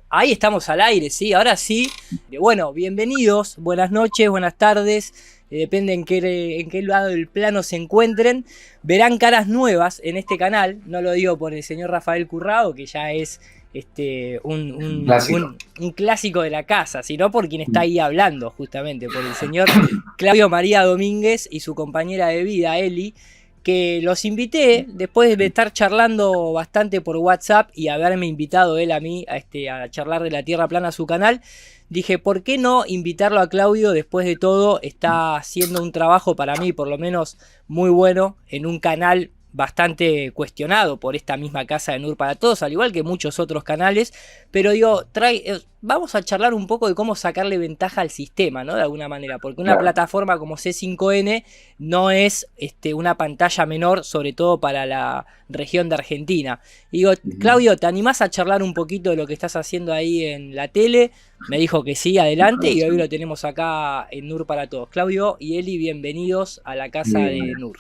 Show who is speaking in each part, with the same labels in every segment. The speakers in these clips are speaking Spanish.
Speaker 1: Ahí estamos al aire, sí, ahora sí. Bueno, bienvenidos, buenas noches, buenas tardes, depende en qué lado del plano se encuentren. Verán caras nuevas en este canal, no lo digo por el señor Rafael Currado, que ya es
Speaker 2: Clásico.
Speaker 1: un clásico de la casa, sino por quien está ahí hablando, justamente, por el señor Claudio María Domínguez y su compañera de vida, Eli, que los invité después de estar charlando bastante por WhatsApp y haberme invitado él a mí a charlar de la Tierra Plana a su canal. Dije, ¿por qué no invitarlo a Claudio? Después de todo, está haciendo un trabajo para mí, por lo menos, muy bueno en un canal bastante cuestionado por esta misma casa de Nur para Todos, al igual que muchos otros canales, pero digo, vamos a charlar un poco de cómo sacarle ventaja al sistema, ¿no? De alguna manera, porque una plataforma como C5N no es una pantalla menor, sobre todo para la región de Argentina. Y digo, Claudio, ¿te animás a charlar un poquito de lo que estás haciendo ahí en la tele? Me dijo que sí, adelante, y hoy lo tenemos acá en Nur para Todos. Claudio y Eli, bienvenidos a la casa de Nur.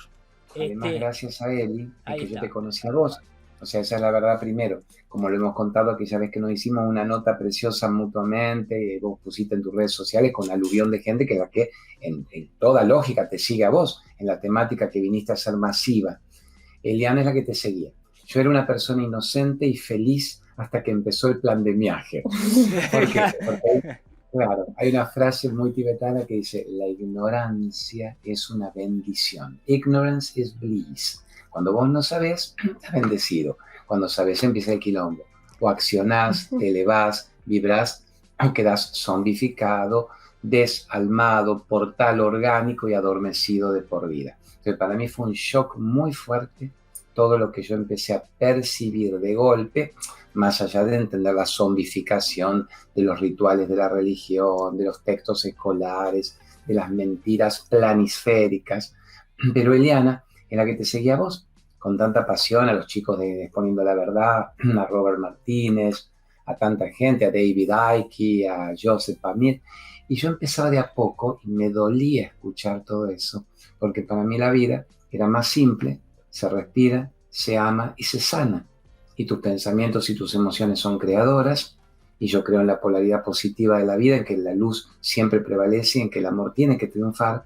Speaker 2: Además, gracias a Eli, es que yo te
Speaker 1: está.
Speaker 2: conocí a vos. O sea, esa es la verdad primero. Como lo hemos contado aquella vez que nos hicimos una nota preciosa mutuamente, vos pusiste en tus redes sociales con aluvión de gente que en toda lógica te sigue a vos, en la temática que viniste a ser masiva. Eliana es la que te seguía. Yo era una persona inocente y feliz hasta que empezó el plan de viaje. ¿Por qué? Porque claro, hay una frase muy tibetana que dice, la ignorancia es una bendición. Ignorance is bliss. Cuando vos no sabés, estás bendecido. Cuando sabés, empieza el quilombo. O accionás, te elevás, vibrás, o quedás zombificado, desalmado, portal orgánico y adormecido de por vida. Entonces, para mí fue un shock muy fuerte todo lo que yo empecé a percibir de golpe, más allá de entender la zombificación de los rituales de la religión, de los textos escolares, de las mentiras planisféricas. Pero Eliana, en la que te seguía a vos, con tanta pasión, a los chicos de Exponiendo la Verdad, a Robert Martínez, a tanta gente, a David Icke, a Joseph Pamir, y yo empezaba de a poco y me dolía escuchar todo eso, porque para mí la vida era más simple, se respira, se ama y se sana. Y tus pensamientos y tus emociones son creadoras, y yo creo en la polaridad positiva de la vida, en que la luz siempre prevalece, en que el amor tiene que triunfar.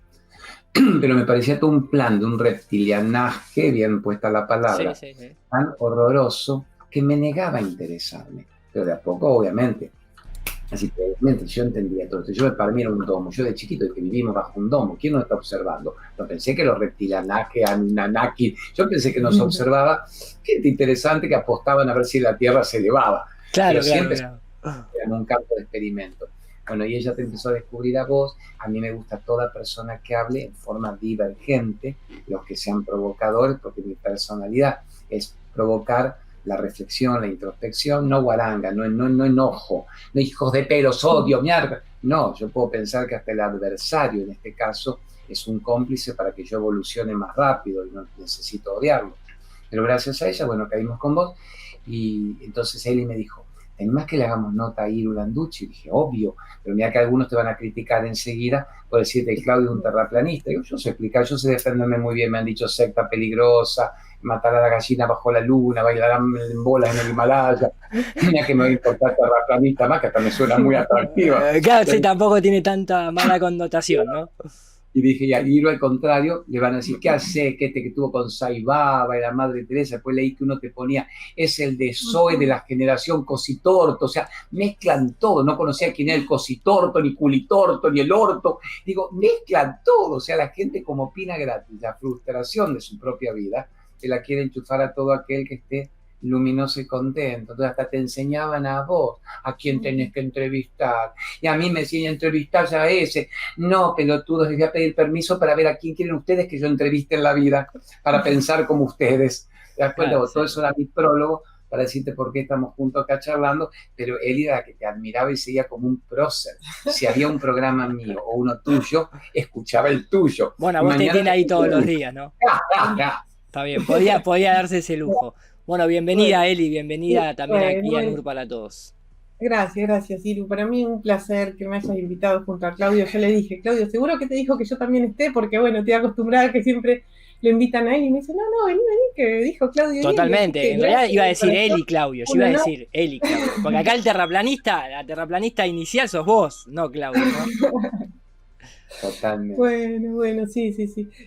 Speaker 2: Pero me parecía todo un plan de un reptilianaje, bien puesta la palabra,
Speaker 1: Sí.
Speaker 2: tan horroroso que me negaba a interesarme. Pero de a poco, obviamente. Así que obviamente yo entendía todo esto. Yo para mí era un domo. Yo de chiquito, de que vivimos bajo un domo, ¿quién nos está observando? No pensé que los reptilianaje, Anunnaki, yo pensé que nos observaba gente interesante que apostaban a ver si la Tierra se elevaba.
Speaker 1: Claro,
Speaker 2: Pero siempre
Speaker 1: claro.
Speaker 2: en un campo de experimento. Bueno, y ella te empezó a descubrir a vos. A mí me gusta toda persona que hable en forma divergente, los que sean provocadores, porque mi personalidad es provocar la reflexión, la introspección, no guaranga, no enojo, no hijos de pelos, odio, mierda. No, yo puedo pensar que hasta el adversario, en este caso, es un cómplice para que yo evolucione más rápido y no necesito odiarlo. Pero gracias a ella, bueno, caímos con vos. Y entonces Eli me dijo, ¿tenés que le hagamos nota a Iru Landucci? Y dije, obvio, pero mira que algunos te van a criticar enseguida por decirte que Claudio es un terraplanista. Yo sé explicar, yo sé defenderme muy bien, me han dicho secta peligrosa, matar a la gallina bajo la luna, bailarán en bolas en el Himalaya. Mira que me va a importar terraplanista más, que hasta me suena muy atractiva.
Speaker 1: Claro, sí, tampoco tiene tanta mala connotación, ¿no?
Speaker 2: Y dije, y al Iru al contrario, le van a decir, ¿qué hace? Que que tuvo con Saibaba y la Madre Teresa. Después leí que uno te ponía, es el de Zoe de la generación Cositorto. O sea, mezclan todo. No conocía quién era el Cositorto, ni Culitorto, ni el Orto. Digo, mezclan todo. O sea, la gente como opina gratis, la frustración de su propia vida, se la quiere enchufar a todo aquel que esté luminoso y contento. Entonces hasta te enseñaban a vos a quién tenés que entrevistar. Y a mí me decían entrevistar a ese. No, pelotudos, les voy a pedir permiso para ver a quién quieren ustedes que yo entreviste en la vida, para pensar como ustedes. ¿Te das cuenta? Claro, todo eso era mi prólogo para decirte por qué estamos juntos acá charlando, pero él era la que te admiraba y seguía como un prócer. Si había un programa mío o uno tuyo, escuchaba el tuyo.
Speaker 1: Bueno, vos te tiene ahí todos los días, ¿no? Está bien, podía darse ese lujo. Bueno, bienvenida Eli, bienvenida también aquí a Nur para Todos.
Speaker 3: Gracias, Iru. Para mí es un placer que me hayas invitado junto a Claudio. Yo le dije, Claudio, seguro que te dijo que yo también esté, porque bueno, estoy acostumbrada a que siempre lo invitan a él y me dice, no, vení, que dijo Claudio.
Speaker 1: Totalmente, en realidad iba a decir Eli, Claudio, yo iba a
Speaker 3: no.
Speaker 1: decir Eli, Claudio, porque acá la terraplanista inicial sos vos, no Claudio, ¿no?
Speaker 2: Totalmente.
Speaker 3: Bueno, sí.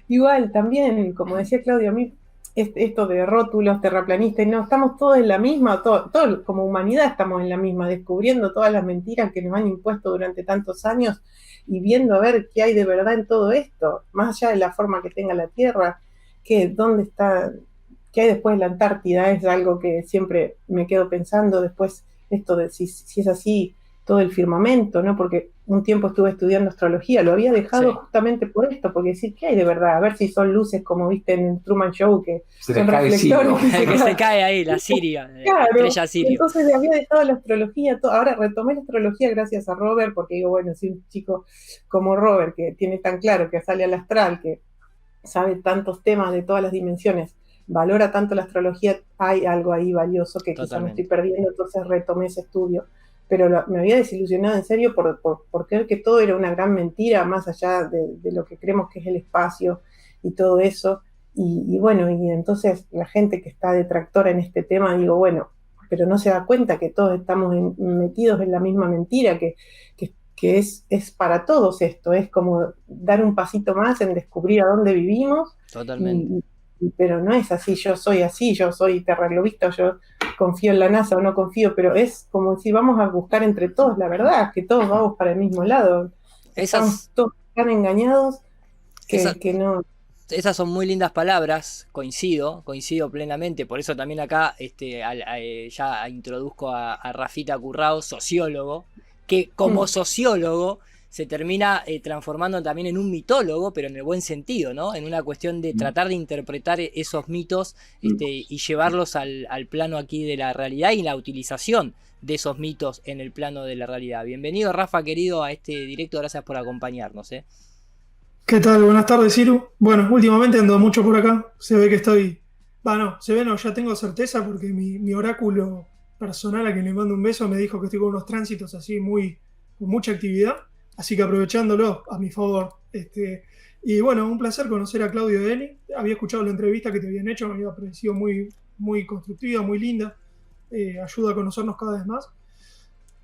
Speaker 3: Igual, también, como decía Claudio, a mí esto de rótulos, terraplanistas, no, estamos todos en la misma, todo, como humanidad estamos en la misma, descubriendo todas las mentiras que nos han impuesto durante tantos años y viendo a ver qué hay de verdad en todo esto, más allá de la forma que tenga la Tierra, dónde está, qué hay después de la Antártida, es algo que siempre me quedo pensando, después esto de si es así, todo el firmamento, ¿no? Porque un tiempo estuve estudiando astrología, lo había dejado justamente por esto, porque decir, ¿qué hay de verdad? A ver si son luces como viste en el Truman Show, que son reflectores.
Speaker 1: Que se cae ahí, la Siria,
Speaker 3: claro,
Speaker 1: la estrella Sirio.
Speaker 3: Entonces había dejado la astrología, ahora retomé la astrología gracias a Robert, porque digo, bueno, si un chico como Robert, que tiene tan claro, que sale al astral, que sabe tantos temas de todas las dimensiones, valora tanto la astrología, hay algo ahí valioso que quizá me estoy perdiendo, entonces retomé ese estudio. Pero me había desilusionado en serio por creer que todo era una gran mentira, más allá de lo que creemos que es el espacio y todo eso. Y bueno, y entonces la gente que está detractora en este tema, digo, bueno, pero no se da cuenta que todos estamos metidos en la misma mentira, que es para todos esto, es como dar un pasito más en descubrir a dónde vivimos.
Speaker 1: Totalmente.
Speaker 3: Pero no es así, yo soy así, yo soy terraglobista, yo confío en la NASA o no confío, pero es como si vamos a buscar entre todos la verdad, que todos vamos para el mismo lado. Estamos todos tan engañados que no.
Speaker 1: Esas son muy lindas palabras, coincido plenamente, por eso también acá ya introduzco a Rafita Currao, sociólogo, que como sociólogo se termina transformando también en un mitólogo, pero en el buen sentido, ¿no? En una cuestión de tratar de interpretar esos mitos y llevarlos al plano aquí de la realidad y la utilización de esos mitos en el plano de la realidad. Bienvenido, Rafa, querido, a este directo, gracias por acompañarnos, ¿eh?
Speaker 4: ¿Qué tal? Buenas tardes, Ciru. Bueno, últimamente ando mucho por acá, se ve que estoy... ya tengo certeza porque mi oráculo personal, a quien le mando un beso, me dijo que estoy con unos tránsitos así con mucha actividad. Así que aprovechándolo a mi favor. Y bueno, un placer conocer a Claudio y Eli. Había escuchado la entrevista que te habían hecho, me había parecido muy, muy constructiva, muy linda. Ayuda a conocernos cada vez más.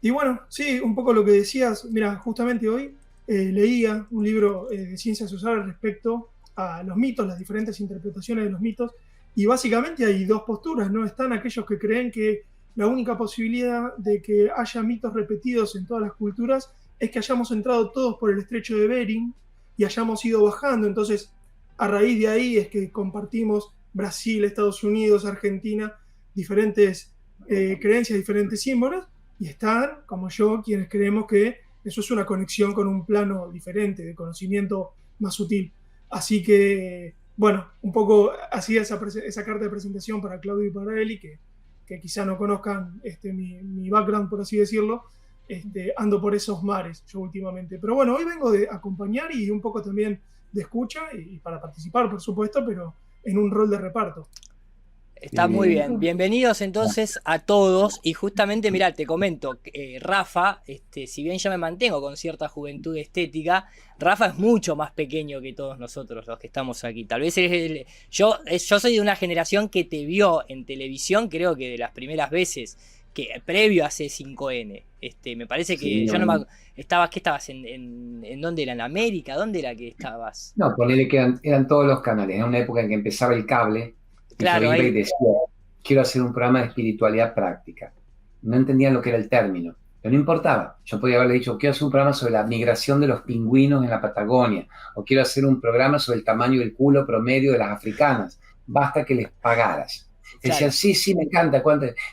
Speaker 4: Y bueno, sí, un poco lo que decías. Mira, justamente hoy leía un libro de ciencias sociales respecto a los mitos, las diferentes interpretaciones de los mitos. Y básicamente hay dos posturas, ¿no? Están aquellos que creen que la única posibilidad de que haya mitos repetidos en todas las culturas es que hayamos entrado todos por el estrecho de Bering y hayamos ido bajando. Entonces, a raíz de ahí es que compartimos Brasil, Estados Unidos, Argentina, diferentes creencias, diferentes símbolos, y están, como yo, quienes creemos que eso es una conexión con un plano diferente, de conocimiento más sutil. Así que, bueno, un poco hacía esa carta de presentación para Claudio y para Eli, que quizá no conozcan mi background, por así decirlo. Ando por esos mares yo últimamente. Pero bueno, hoy vengo de acompañar y un poco también de escucha y para participar, por supuesto, pero en un rol de reparto.
Speaker 1: Está muy bien. Bienvenidos entonces a todos. Y justamente, mirá, te comento, Rafa, si bien yo me mantengo con cierta juventud estética, Rafa es mucho más pequeño que todos nosotros los que estamos aquí. Tal vez yo soy de una generación que te vio en televisión, creo que de las primeras veces, que previo a C5N. Me parece que sí, yo no me estabas, ¿qué estabas? ¿En dónde era? ¿En América? ¿Dónde era que estabas?
Speaker 2: No, ponele que eran todos los canales. Era una época en que empezaba el cable.
Speaker 1: Claro,
Speaker 2: y decía, quiero hacer un programa de espiritualidad práctica. No entendían lo que era el término, pero no importaba. Yo podía haberle dicho, quiero hacer un programa sobre la migración de los pingüinos en la Patagonia, o quiero hacer un programa sobre el tamaño del culo promedio de las africanas. Basta que les pagaras. Decían, claro. Sí, me encanta.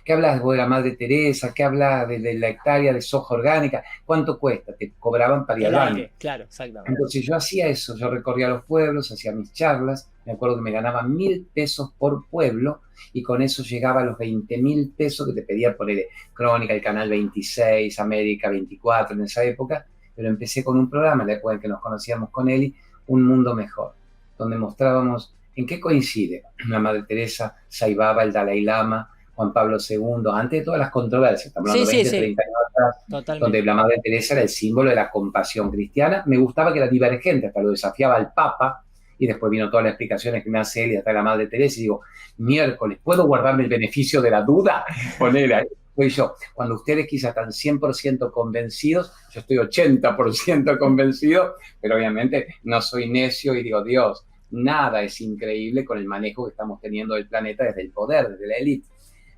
Speaker 2: ¿Qué hablas de la Madre Teresa? ¿Qué hablas de la hectárea de soja orgánica? ¿Cuánto cuesta? Te cobraban para ir al baño.
Speaker 1: Claro, exactamente.
Speaker 2: Entonces yo hacía eso, yo recorría los pueblos, hacía mis charlas, me acuerdo que me ganaba 1.000 pesos por pueblo y con eso llegaba a los 20.000 pesos que te pedía poner Crónica, el Canal 26, América 24 en esa época, pero empecé con un programa en la época en que nos conocíamos con Eli, Un Mundo Mejor, donde mostrábamos en qué coincide la Madre Teresa, Sai Baba, el Dalai Lama, Juan Pablo II, antes de todas las controversias, estamos hablando de 30 años atrás, totalmente. Donde la Madre Teresa era el símbolo de la compasión cristiana. Me gustaba que era divergente, hasta lo desafiaba al Papa, Y después vino todas las explicaciones que me hace él y hasta la Madre Teresa, y digo, miércoles, ¿puedo guardarme el beneficio de la duda? Poner ahí. Soy yo. Cuando ustedes quizás están 100% convencidos, yo estoy 80% convencido, pero obviamente no soy necio y digo, Dios, nada es increíble con el manejo que estamos teniendo del planeta desde el poder, desde la élite.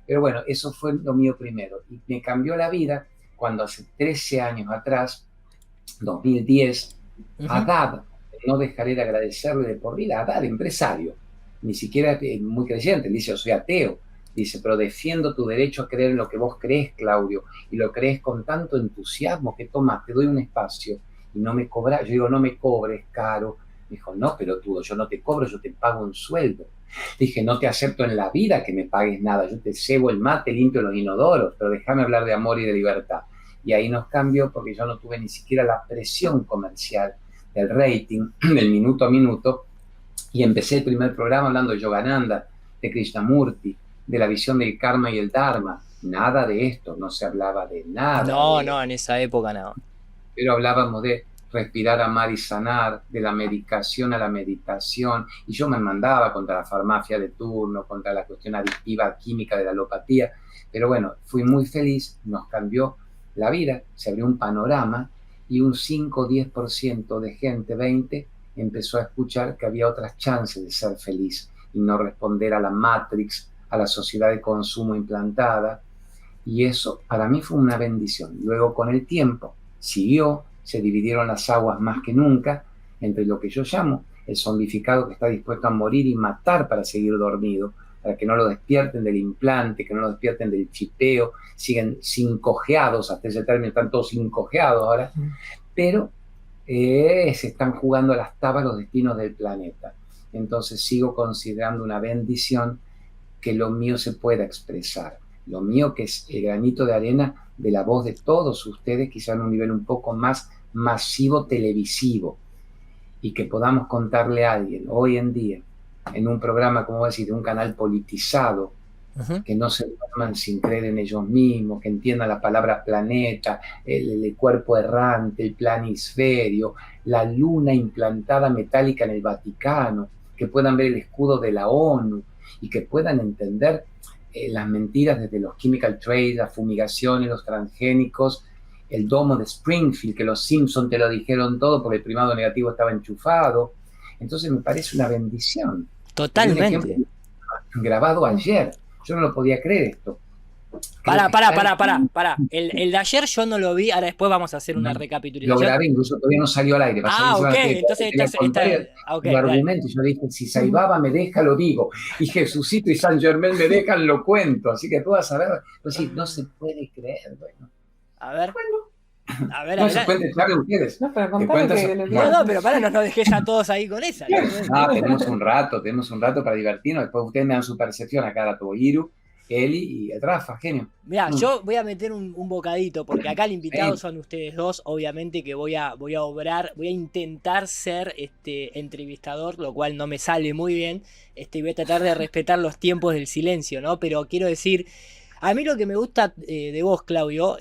Speaker 2: Pero bueno, eso fue lo mío primero. Y me cambió la vida cuando hace 13 años atrás, 2010, Haddad, no dejaré de agradecerle de por vida, Haddad, empresario, ni siquiera muy creyente, él dice, yo soy ateo. Dice, pero defiendo tu derecho a creer en lo que vos crees, Claudio, y lo crees con tanto entusiasmo que toma, te doy un espacio y no me cobras. Yo digo, no me cobres, caro. Me dijo, no, pelotudo, yo no te cobro, yo te pago un sueldo. Dije, no te acepto en la vida que me pagues nada, yo te cebo el mate, limpio los inodoros, pero déjame hablar de amor y de libertad. Y ahí nos cambió porque yo no tuve ni siquiera la presión comercial del rating, del minuto a minuto, y empecé el primer programa hablando de Yogananda, de Krishnamurti, de la visión del karma y el dharma. Nada de esto, no se hablaba de nada.
Speaker 1: No, en esa época no.
Speaker 2: Pero hablábamos de respirar, amar y sanar, de la medicación a la meditación, y yo me mandaba contra la farmacia de turno, contra la cuestión adictiva química de la alopatía, pero bueno, fui muy feliz, nos cambió la vida, se abrió un panorama, y un 5 o 10% de gente, 20%, empezó a escuchar que había otras chances de ser feliz, y no responder a la Matrix, a la sociedad de consumo implantada, y eso para mí fue una bendición. Luego con el tiempo siguió, se dividieron las aguas más que nunca entre lo que yo llamo el zombificado que está dispuesto a morir y matar para seguir dormido, para que no lo despierten del implante, que no lo despierten del chipeo, siguen cincojeados, hasta ese término están todos cincojeados ahora, pero se están jugando a las tablas los destinos del planeta. Entonces sigo considerando una bendición que lo mío se pueda expresar, lo mío que es el granito de arena de la voz de todos ustedes, quizá en un nivel un poco más masivo televisivo, y que podamos contarle a alguien hoy en día, en un programa, como decir, de un canal politizado, que no se duerman sin creer en ellos mismos, que entiendan la palabra planeta, el cuerpo errante, el planisferio, la luna implantada metálica en el Vaticano, que puedan ver el escudo de la ONU, y que puedan entender las mentiras desde los chemical trades, las fumigaciones, los transgénicos, el domo de Springfield, que los Simpson te lo dijeron todo porque el primado negativo estaba enchufado. Entonces me parece una bendición.
Speaker 1: Totalmente.
Speaker 2: Grabado ayer. Yo no lo podía creer esto.
Speaker 1: Pará. El de ayer yo no lo vi, ahora después vamos a hacer una recapitulación.
Speaker 2: Lo grabé, incluso todavía no salió al aire.
Speaker 1: Ok, entonces
Speaker 2: el argumento, yo dije, si Saibaba me deja, lo digo. Y Jesucito y San Germán me dejan, lo cuento. Así que tú vas a ver, pues sí, no se puede creer, bueno.
Speaker 1: A ver. A ver,
Speaker 2: no se puede echarle ustedes.
Speaker 3: No, pero contame
Speaker 1: no, pero para, no nos dejes a todos ahí con esa.
Speaker 2: No, tenemos un rato para divertirnos. Después ustedes me dan su percepción a cada Toiru, Eli y Rafa, genio.
Speaker 1: Mirá, yo voy a meter un bocadito, porque acá el invitado son ustedes dos, obviamente que voy a intentar ser entrevistador, lo cual no me sale muy bien, voy a tratar de respetar los tiempos del silencio, ¿no? Pero quiero decir, a mí lo que me gusta de vos, Claudio,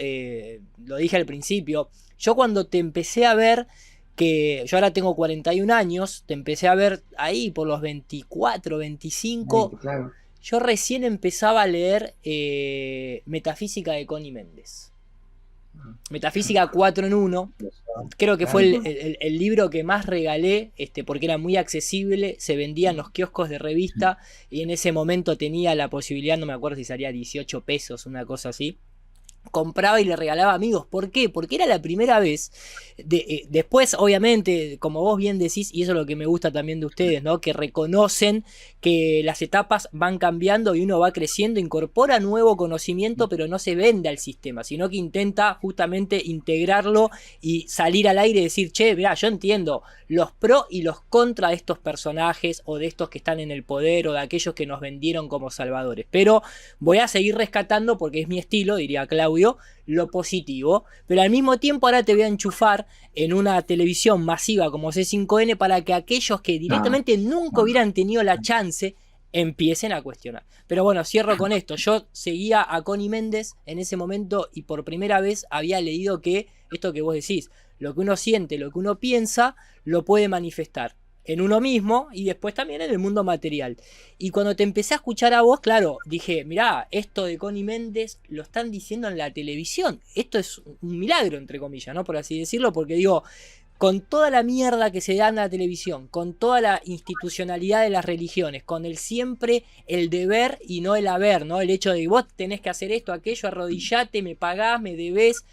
Speaker 1: lo dije al principio, yo cuando te empecé a ver, que yo ahora tengo 41 años, te empecé a ver ahí por los 24, 25,
Speaker 2: 20, claro.
Speaker 1: Yo recién empezaba a leer Metafísica de Connie Méndez. Metafísica 4 en 1. Creo que fue el libro que más regalé, porque era muy accesible, se vendía en los kioscos de revista y en ese momento tenía la posibilidad, no me acuerdo si salía 18 pesos, una cosa así. Compraba y le regalaba a amigos. ¿Por qué? Porque era la primera vez. Después, obviamente, como vos bien decís, y eso es lo que me gusta también de ustedes, ¿no? Que reconocen que las etapas van cambiando y uno va creciendo, incorpora nuevo conocimiento, pero no se vende al sistema, sino que intenta justamente integrarlo y salir al aire y decir, che, mirá, yo entiendo los pro y los contra de estos personajes o de estos que están en el poder o de aquellos que nos vendieron como salvadores. Pero voy a seguir rescatando, porque es mi estilo, diría Claudio, lo positivo, pero al mismo tiempo ahora te voy a enchufar en una televisión masiva como C5N para que aquellos que directamente nunca hubieran tenido la chance empiecen a cuestionar. Pero bueno, cierro con esto. Yo seguía a Connie Méndez en ese momento y por primera vez había leído que esto que vos decís, lo que uno siente, lo que uno piensa, lo puede manifestar. en uno mismo y después también en el mundo material. Y cuando te empecé a escuchar a vos, claro, dije, mirá, esto de Connie Méndez lo están diciendo en la televisión. Esto es un milagro, entre comillas, ¿no? Por así decirlo, porque digo, con toda la mierda que se da en la televisión, con toda la institucionalidad de las religiones, con el siempre el deber y no el haber, ¿no? El hecho de que vos tenés que hacer esto, aquello, arrodillate, me pagás, me debés.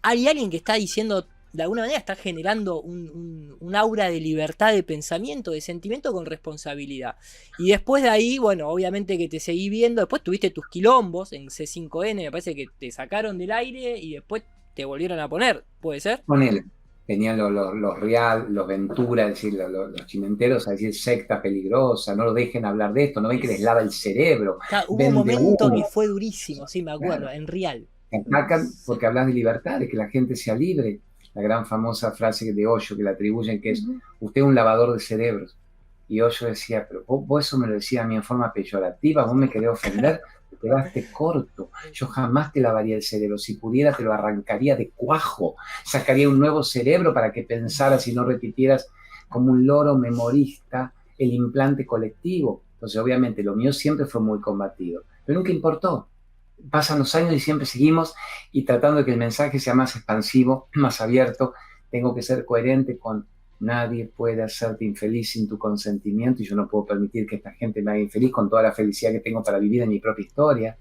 Speaker 1: Hay alguien que está diciendo, de alguna manera está generando un aura de libertad de pensamiento, de sentimiento con responsabilidad. Y después de ahí, bueno, obviamente que te seguí viendo, después tuviste tus quilombos en C5N, me parece que te sacaron del aire y después te volvieron a poner, ¿puede ser?
Speaker 2: Ponele. Tenían los Real, los Ventura, es decir, los chimenteros a decir secta peligrosa, no lo dejen hablar de esto, no ven que les lava el cerebro.
Speaker 1: Hubo un momento que fue durísimo, sí, me acuerdo, claro. En Real.
Speaker 2: Te atacan porque hablas de libertad, de que la gente sea libre. La gran famosa frase de Hoyo que le atribuyen, que es, usted es un lavador de cerebros. Y Hoyo decía, pero vos eso me lo decías a mí en forma peyorativa, vos me querés ofender, te quedaste corto. Yo jamás te lavaría el cerebro. Si pudiera, te lo arrancaría de cuajo. Sacaría un nuevo cerebro para que pensaras y no repitieras como un loro memorista el implante colectivo. Entonces, obviamente, lo mío siempre fue muy combatido. Pero nunca importó. Pasan los años y siempre seguimos y tratando de que el mensaje sea más expansivo, más abierto. Tengo que ser coherente con nadie puede hacerte infeliz sin tu consentimiento y yo no puedo permitir que esta gente me haga infeliz con toda la felicidad que tengo para vivir en mi propia historia.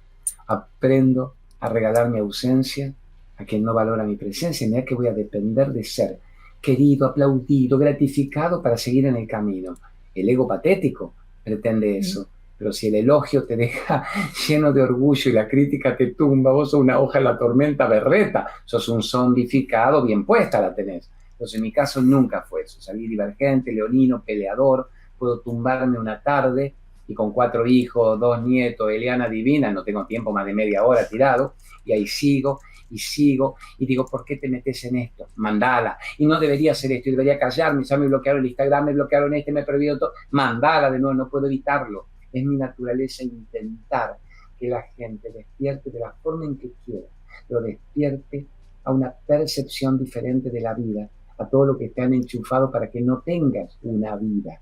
Speaker 2: Aprendo a regalar mi ausencia a quien no valora mi presencia y mira que voy a depender de ser querido, aplaudido, gratificado para seguir en el camino. El ego patético pretende eso. Pero si el elogio te deja lleno de orgullo y la crítica te tumba, vos sos una hoja en la tormenta berreta, sos un zombificado, bien puesta la tenés. Entonces en mi caso nunca fue eso, salí divergente, leonino, peleador, puedo tumbarme una tarde y con 4 hijos, 2 nietos, Eliana divina, no tengo tiempo más de media hora tirado, y ahí sigo, y digo, ¿por qué te metes en esto? Mandala, y no debería hacer esto, y debería callarme, ya me bloquearon el Instagram, me bloquearon me prohibieron todo, mandala de nuevo, no puedo evitarlo. Es mi naturaleza intentar que la gente despierte de la forma en que quiera, pero despierte a una percepción diferente de la vida, a todo lo que te han enchufado para que no tengas una vida.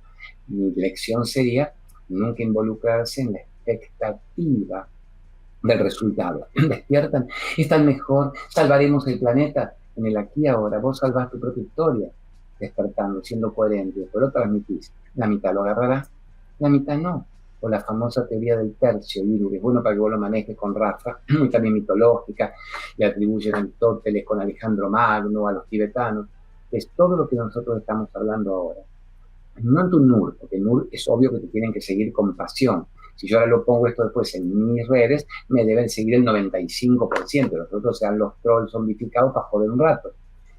Speaker 2: Mi lección sería nunca involucrarse en la expectativa del resultado. Despiertan, están mejor, salvaremos el planeta en el aquí y ahora. Vos salvás tu propia historia, despertando, siendo coherente, pero lo transmitís. La mitad lo agarrará, la mitad no. O la famosa teoría del tercio, Iru, que es bueno para que vos lo manejes con Rafa, y también mitológica, le atribuyen a Aristóteles con Alejandro Magno, a los tibetanos, es todo lo que nosotros estamos hablando ahora. No en tu NUR, porque NUR es obvio que te tienen que seguir con pasión. Si yo ahora lo pongo esto después en mis redes, me deben seguir el 95%, los otros sean los trolls zombificados para joder un rato.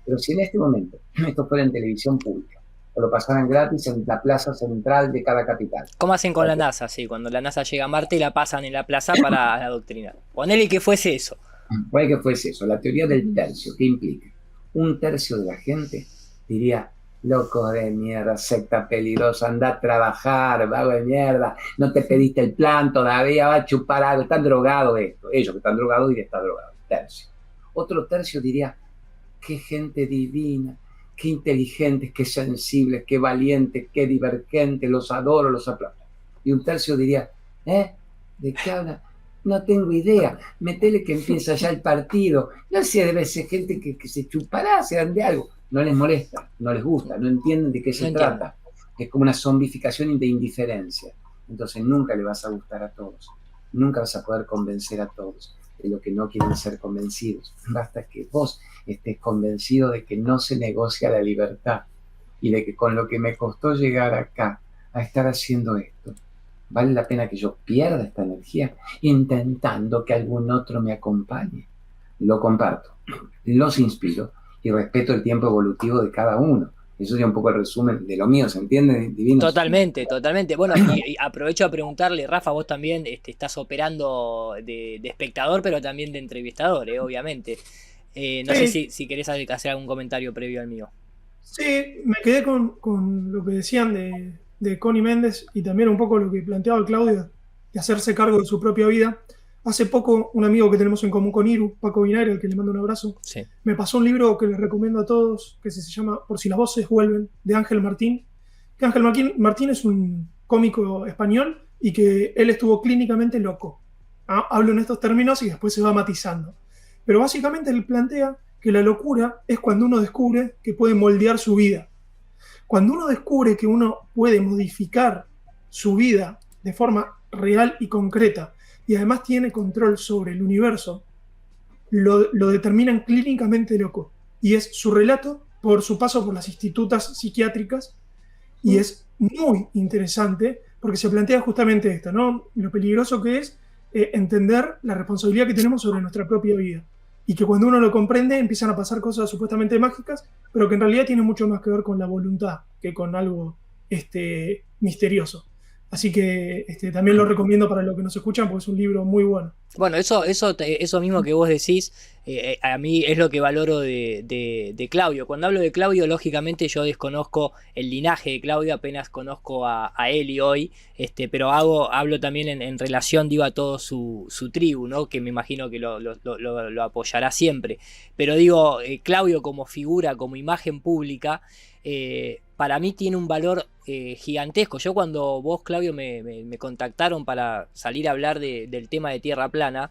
Speaker 2: Pero si en este momento esto fuera en televisión pública, o lo pasaran gratis en la plaza central de cada capital.
Speaker 1: ¿Cómo hacen con la NASA? Sí, cuando la NASA llega a Marte la pasan en la plaza para adoctrinar. Ponele que fuese eso.
Speaker 2: Ponele que fuese eso. La teoría del tercio, ¿qué implica? 1/3 de la gente diría, loco de mierda, secta peligrosa, anda a trabajar, vago de mierda, no te pediste el plan todavía, va a chupar algo, están drogados esto. Ellos que están drogados dirían, está drogado. Tercio. Otro tercio diría, qué gente divina, qué inteligentes, qué sensibles, qué valientes, qué divergentes, los adoro, los aplaudo. Y 1/3 diría, ¿de qué habla? No tengo idea, metele que empieza ya el partido. No sé, debe ser gente que se chupará, se dan de algo. No les molesta, no les gusta, no entienden de qué se trata. Es como una zombificación de indiferencia. Entonces nunca le vas a gustar a todos, nunca vas a poder convencer a todos de lo que no quieren ser convencidos. Basta que vos estés convencido de que no se negocia la libertad y de que con lo que me costó llegar acá a estar haciendo esto, vale la pena que yo pierda esta energía intentando que algún otro me acompañe. Lo comparto, los inspiro y respeto el tiempo evolutivo de cada uno. Eso sería un poco el resumen de lo mío, ¿se entiende, Divinos?
Speaker 1: Totalmente, totalmente. Bueno, y aprovecho a preguntarle, Rafa, vos también estás operando de espectador, pero también de entrevistador, obviamente. No sé si querés hacer algún comentario previo al mío.
Speaker 4: Sí, me quedé con lo que decían de Connie Méndez y también un poco lo que planteaba Claudio, de hacerse cargo de su propia vida. Hace poco, un amigo que tenemos en común con Iru, Paco Vinagre, al que le mando un abrazo,
Speaker 1: sí,
Speaker 4: me pasó un libro que les recomiendo a todos, que se llama Por si las voces vuelven, de Ángel Martín, que Ángel Martín es un cómico español y que él estuvo clínicamente loco. Hablo en estos términos y después se va matizando. Pero básicamente él plantea que la locura es cuando uno descubre que puede moldear su vida. Cuando uno descubre que uno puede modificar su vida de forma real y concreta y además tiene control sobre el universo, lo determinan clínicamente loco. Y es su relato por su paso por las institutas psiquiátricas, y es muy interesante porque se plantea justamente esto, ¿no? Lo peligroso que es entender la responsabilidad que tenemos sobre nuestra propia vida. Y que cuando uno lo comprende empiezan a pasar cosas supuestamente mágicas, pero que en realidad tienen mucho más que ver con la voluntad que con algo misterioso. Así que también lo recomiendo para los que nos escuchan porque es un libro muy bueno.
Speaker 1: Bueno, eso mismo que vos decís, a mí es lo que valoro de Claudio. Cuando hablo de Claudio, lógicamente yo desconozco el linaje de Claudio, apenas conozco a Eli hoy, pero hablo también en relación, digo, a todo su tribu, ¿no? Que me imagino que lo apoyará siempre. Pero digo, Claudio como figura, como imagen pública, para mí tiene un valor gigantesco. Yo cuando vos, Claudio, me contactaron para salir a hablar del tema de Tierra Plana,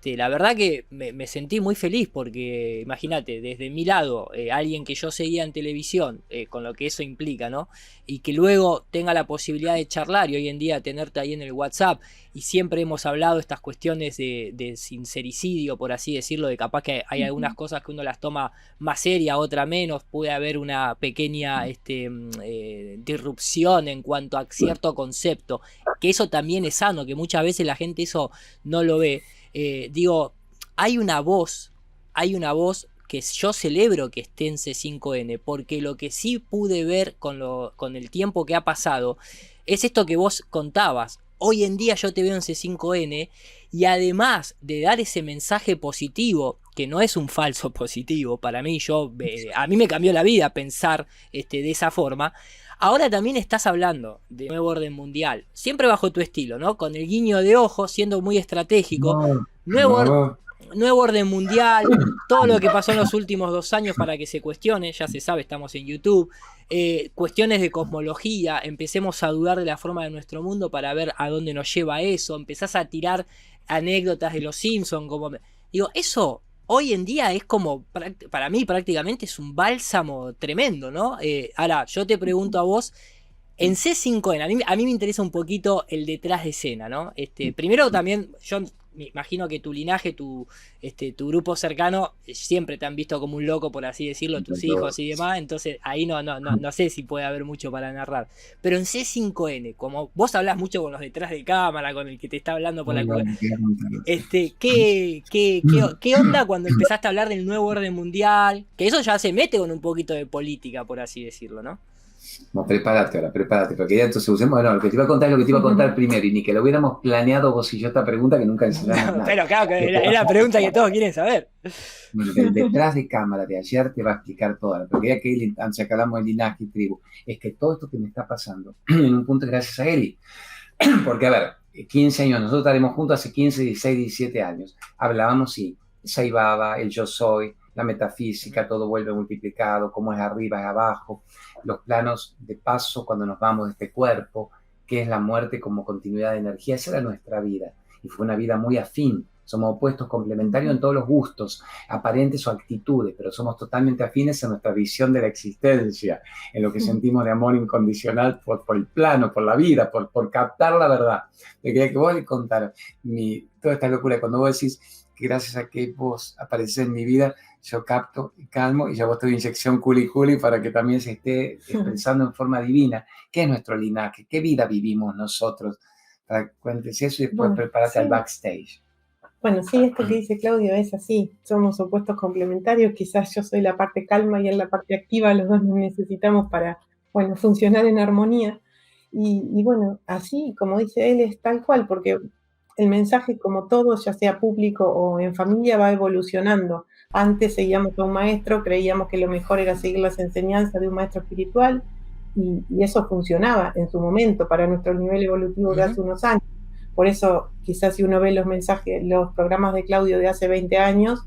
Speaker 1: la verdad que me sentí muy feliz porque, imagínate, desde mi lado, alguien que yo seguía en televisión, con lo que eso implica, ¿no? Y que luego tenga la posibilidad de charlar y hoy en día tenerte ahí en el WhatsApp, y siempre hemos hablado estas cuestiones de sincericidio, por así decirlo, de capaz que hay algunas cosas que uno las toma más seria, otra menos, puede haber una pequeña disrupción en cuanto a cierto concepto, que eso también es sano, que muchas veces la gente eso no lo ve. Digo, hay una voz que yo celebro que esté en C5N, porque lo que sí pude ver con el tiempo que ha pasado es esto que vos contabas. Hoy en día yo te veo en C5N y además de dar ese mensaje positivo, que no es un falso positivo, para mí, a mí me cambió la vida pensar de esa forma. Ahora también estás hablando de nuevo orden mundial, siempre bajo tu estilo, ¿no? Con el guiño de ojo, siendo muy estratégico. Nuevo orden mundial, todo lo que pasó en los últimos 2 años para que se cuestione, ya se sabe, estamos en YouTube. Cuestiones de cosmología, empecemos a dudar de la forma de nuestro mundo para ver a dónde nos lleva eso. Empezás a tirar anécdotas de los Simpsons, digo, eso hoy en día es como, para mí prácticamente es un bálsamo tremendo, ¿no? Ahora, yo te pregunto a vos, en C5N, a mí me interesa un poquito el detrás de escena, ¿no? Primero también, yo me imagino que tu linaje, tu grupo cercano, siempre te han visto como un loco, por así decirlo, tus hijos y demás, entonces ahí no sé si puede haber mucho para narrar. Pero en C5N, como vos hablás mucho con los detrás de cámara, con el que te está hablando por ¿qué onda cuando empezaste a hablar del nuevo orden mundial? Que eso ya se mete con un poquito de política, por así decirlo, ¿no?
Speaker 2: No, prepárate, porque ya entonces usemos, lo que te iba a contar es lo que te iba a contar primero, y ni que lo hubiéramos planeado vos y yo esta pregunta que nunca enseñamos nada.
Speaker 1: Pero claro, que es la pregunta que todos quieren saber.
Speaker 2: Bueno, del detrás de cámara de ayer te va a explicar toda, porque ya que antes que hablamos de linaje y tribu, es que todo esto que me está pasando, en un punto es gracias a Eli. Porque, a ver, 15 años, nosotros estaremos juntos hace 15, 16, 17 años, hablábamos, sí, Saibaba, el yo soy, la metafísica, todo vuelve multiplicado, cómo es arriba, es abajo, los planos de paso cuando nos vamos de este cuerpo, qué es la muerte como continuidad de energía. Esa era nuestra vida, y fue una vida muy afín. Somos opuestos complementarios en todos los gustos, aparentes o actitudes, pero somos totalmente afines en nuestra visión de la existencia, en lo que sentimos de amor incondicional por el plano, por la vida, por captar la verdad. Te quería que vos le contaras toda esta locura. Cuando vos decís que gracias a que vos apareces en mi vida, yo capto y calmo, y ya vos te doy inyección culi para que también se esté expresando en forma divina. ¿Qué es nuestro linaje? ¿Qué vida vivimos nosotros? Para que cuentes eso y después prepárate al backstage.
Speaker 3: Bueno, sí, esto que dice Claudio es así, somos opuestos complementarios, quizás yo soy la parte calma y él la parte activa, los dos nos necesitamos para, funcionar en armonía, y bueno, así como dice él es tal cual, porque el mensaje, como todo, ya sea público o en familia, va evolucionando. Antes seguíamos a un maestro, creíamos que lo mejor era seguir las enseñanzas de un maestro espiritual, y eso funcionaba en su momento para nuestro nivel evolutivo de hace unos años. Por eso, quizás si uno ve los mensajes, los programas de Claudio de hace 20 años,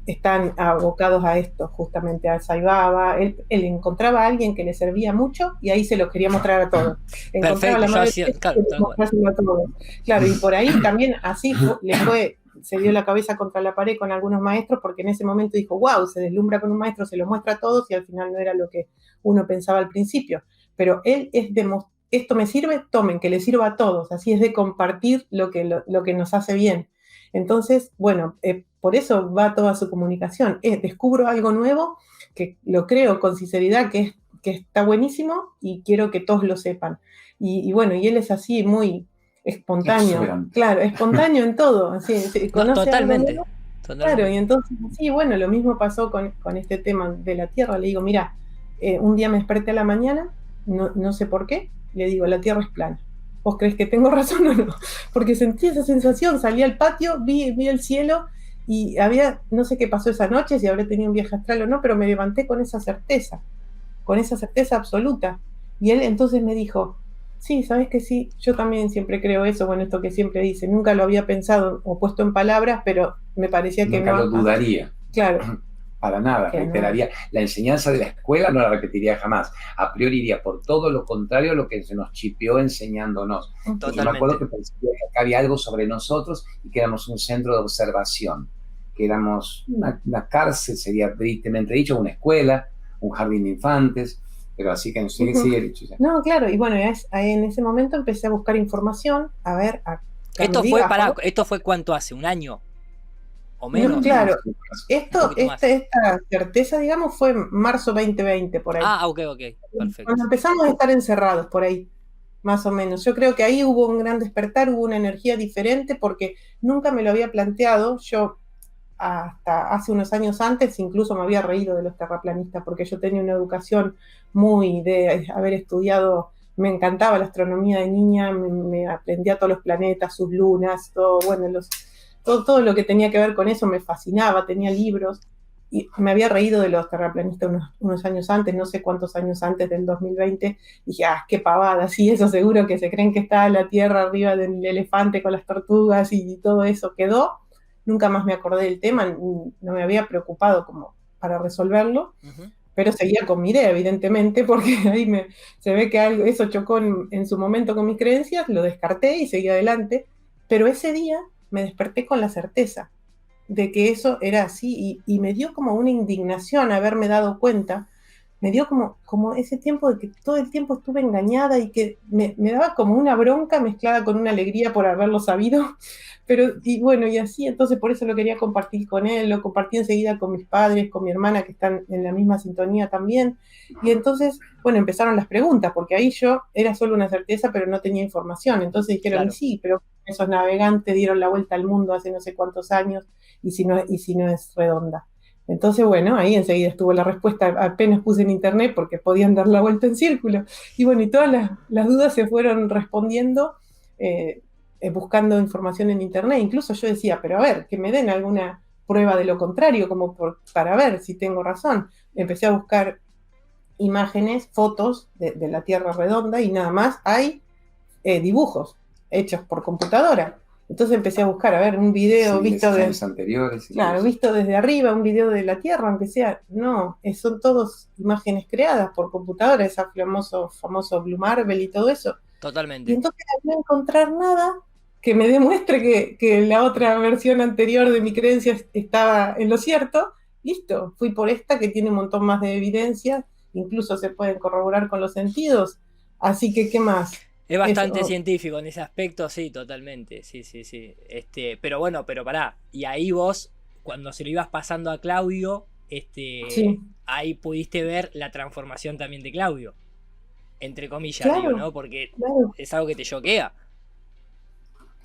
Speaker 3: están abocados a esto, justamente a Saibaba. Él encontraba a alguien que le servía mucho y ahí se lo quería mostrar a todos. Encontraba
Speaker 1: Perfecto,
Speaker 3: la
Speaker 1: yo
Speaker 3: madre
Speaker 1: hacía,
Speaker 3: y
Speaker 1: claro,
Speaker 3: quería mostrárselo a todos. Claro, y por ahí también así se dio la cabeza contra la pared con algunos maestros, porque en ese momento dijo, wow, se deslumbra con un maestro, se lo muestra a todos y al final no era lo que uno pensaba al principio. Pero él es de esto me sirve, tomen, que le sirva a todos. Así es de compartir lo que nos hace bien. Entonces, bueno, por eso va toda su comunicación. Descubro algo nuevo, que lo creo con sinceridad, que está buenísimo y quiero que todos lo sepan. Y bueno, y él es así muy espontáneo.
Speaker 2: Exuberante.
Speaker 3: Claro, espontáneo en todo. Así,
Speaker 1: no,
Speaker 3: conoce
Speaker 1: totalmente.
Speaker 3: algo nuevo. Claro, y entonces, sí, bueno, lo mismo pasó con este tema de la Tierra. Le digo, mira, un día me desperté a la mañana, no sé por qué, le digo, la Tierra es plana. ¿Vos crees que tengo razón o no? Porque sentí esa sensación, salí al patio, vi el cielo y no sé qué pasó esa noche, si habré tenido un viaje astral o no, pero me levanté con esa certeza absoluta. Y él entonces me dijo, sí, ¿sabes que sí? Yo también siempre creo eso, bueno, esto que siempre dice, nunca lo había pensado o puesto en palabras, pero me parecía que
Speaker 2: nunca
Speaker 3: no.
Speaker 2: Lo dudaría.
Speaker 3: Claro.
Speaker 2: Para nada, reiteraría. No. La enseñanza de la escuela no la repetiría jamás. A priori iría por todo lo contrario a lo que se nos chipeó enseñándonos. Yo me acuerdo que pensé que acá había algo sobre nosotros y que éramos un centro de observación, que éramos una cárcel, sería tristemente dicho, una escuela, un jardín de infantes, pero así que sigue dicho. Ya.
Speaker 3: No, claro, y bueno, en ese momento empecé a buscar información, a ver...
Speaker 1: ¿Esto fue cuánto hace? ¿Un año? ¿O menos?
Speaker 3: No, claro, esta certeza, digamos, fue en marzo 2020, por ahí.
Speaker 1: Ah, ok, perfecto.
Speaker 3: Cuando empezamos a estar encerrados, por ahí, más o menos. Yo creo que ahí hubo un gran despertar, hubo una energía diferente, porque nunca me lo había planteado. Yo, hasta hace unos años antes, incluso me había reído de los terraplanistas, porque yo tenía una educación muy de haber estudiado, me encantaba la astronomía de niña, me aprendía todos los planetas, sus lunas, todo, bueno, todo lo que tenía que ver con eso me fascinaba, tenía libros, y me había reído de los terraplanistas unos años antes, no sé cuántos años antes del 2020, dije, qué pavada, sí, eso seguro que se creen que está la Tierra arriba del elefante con las tortugas y todo eso quedó, nunca más me acordé del tema, no me había preocupado como para resolverlo, pero seguía con mi idea, evidentemente, porque ahí se ve que eso chocó en su momento con mis creencias, lo descarté y seguí adelante, pero ese día me desperté con la certeza de que eso era así y me dio como una indignación haberme dado cuenta, me dio como ese tiempo de que todo el tiempo estuve engañada y que me daba como una bronca mezclada con una alegría por haberlo sabido, y bueno, y así, entonces por eso lo quería compartir con él, lo compartí enseguida con mis padres, con mi hermana que están en la misma sintonía también, y entonces, bueno, empezaron las preguntas, porque ahí yo era solo una certeza, pero no tenía información, entonces dijeron, claro. Sí, pero esos navegantes dieron la vuelta al mundo hace no sé cuántos años, y si no es redonda. Entonces, bueno, ahí enseguida estuvo la respuesta, apenas puse en internet porque podían dar la vuelta en círculo. Y bueno, y todas las dudas se fueron respondiendo buscando información en internet. Incluso yo decía, pero a ver, que me den alguna prueba de lo contrario, como para ver si tengo razón. Empecé a buscar imágenes, fotos de la Tierra redonda y nada más hay dibujos hechos por computadora. Entonces empecé a buscar, a ver, un video visto
Speaker 2: anteriores.
Speaker 3: Claro, visto desde arriba, un video de la Tierra, aunque sea, no, son todos imágenes creadas por computadora, ese famoso Blue Marble y todo eso.
Speaker 1: Totalmente.
Speaker 3: Y entonces al no encontrar nada que me demuestre que la otra versión anterior de mi creencia estaba en lo cierto, listo, fui por esta que tiene un montón más de evidencia, incluso se pueden corroborar con los sentidos, así que, ¿qué más?
Speaker 1: Es bastante científico en ese aspecto, sí, totalmente, sí. Pero bueno, pará, y ahí vos, cuando se lo ibas pasando a Claudio, sí. Ahí pudiste ver la transformación también de Claudio, entre comillas, claro, digo, ¿no? Porque claro. Es algo que te choquea.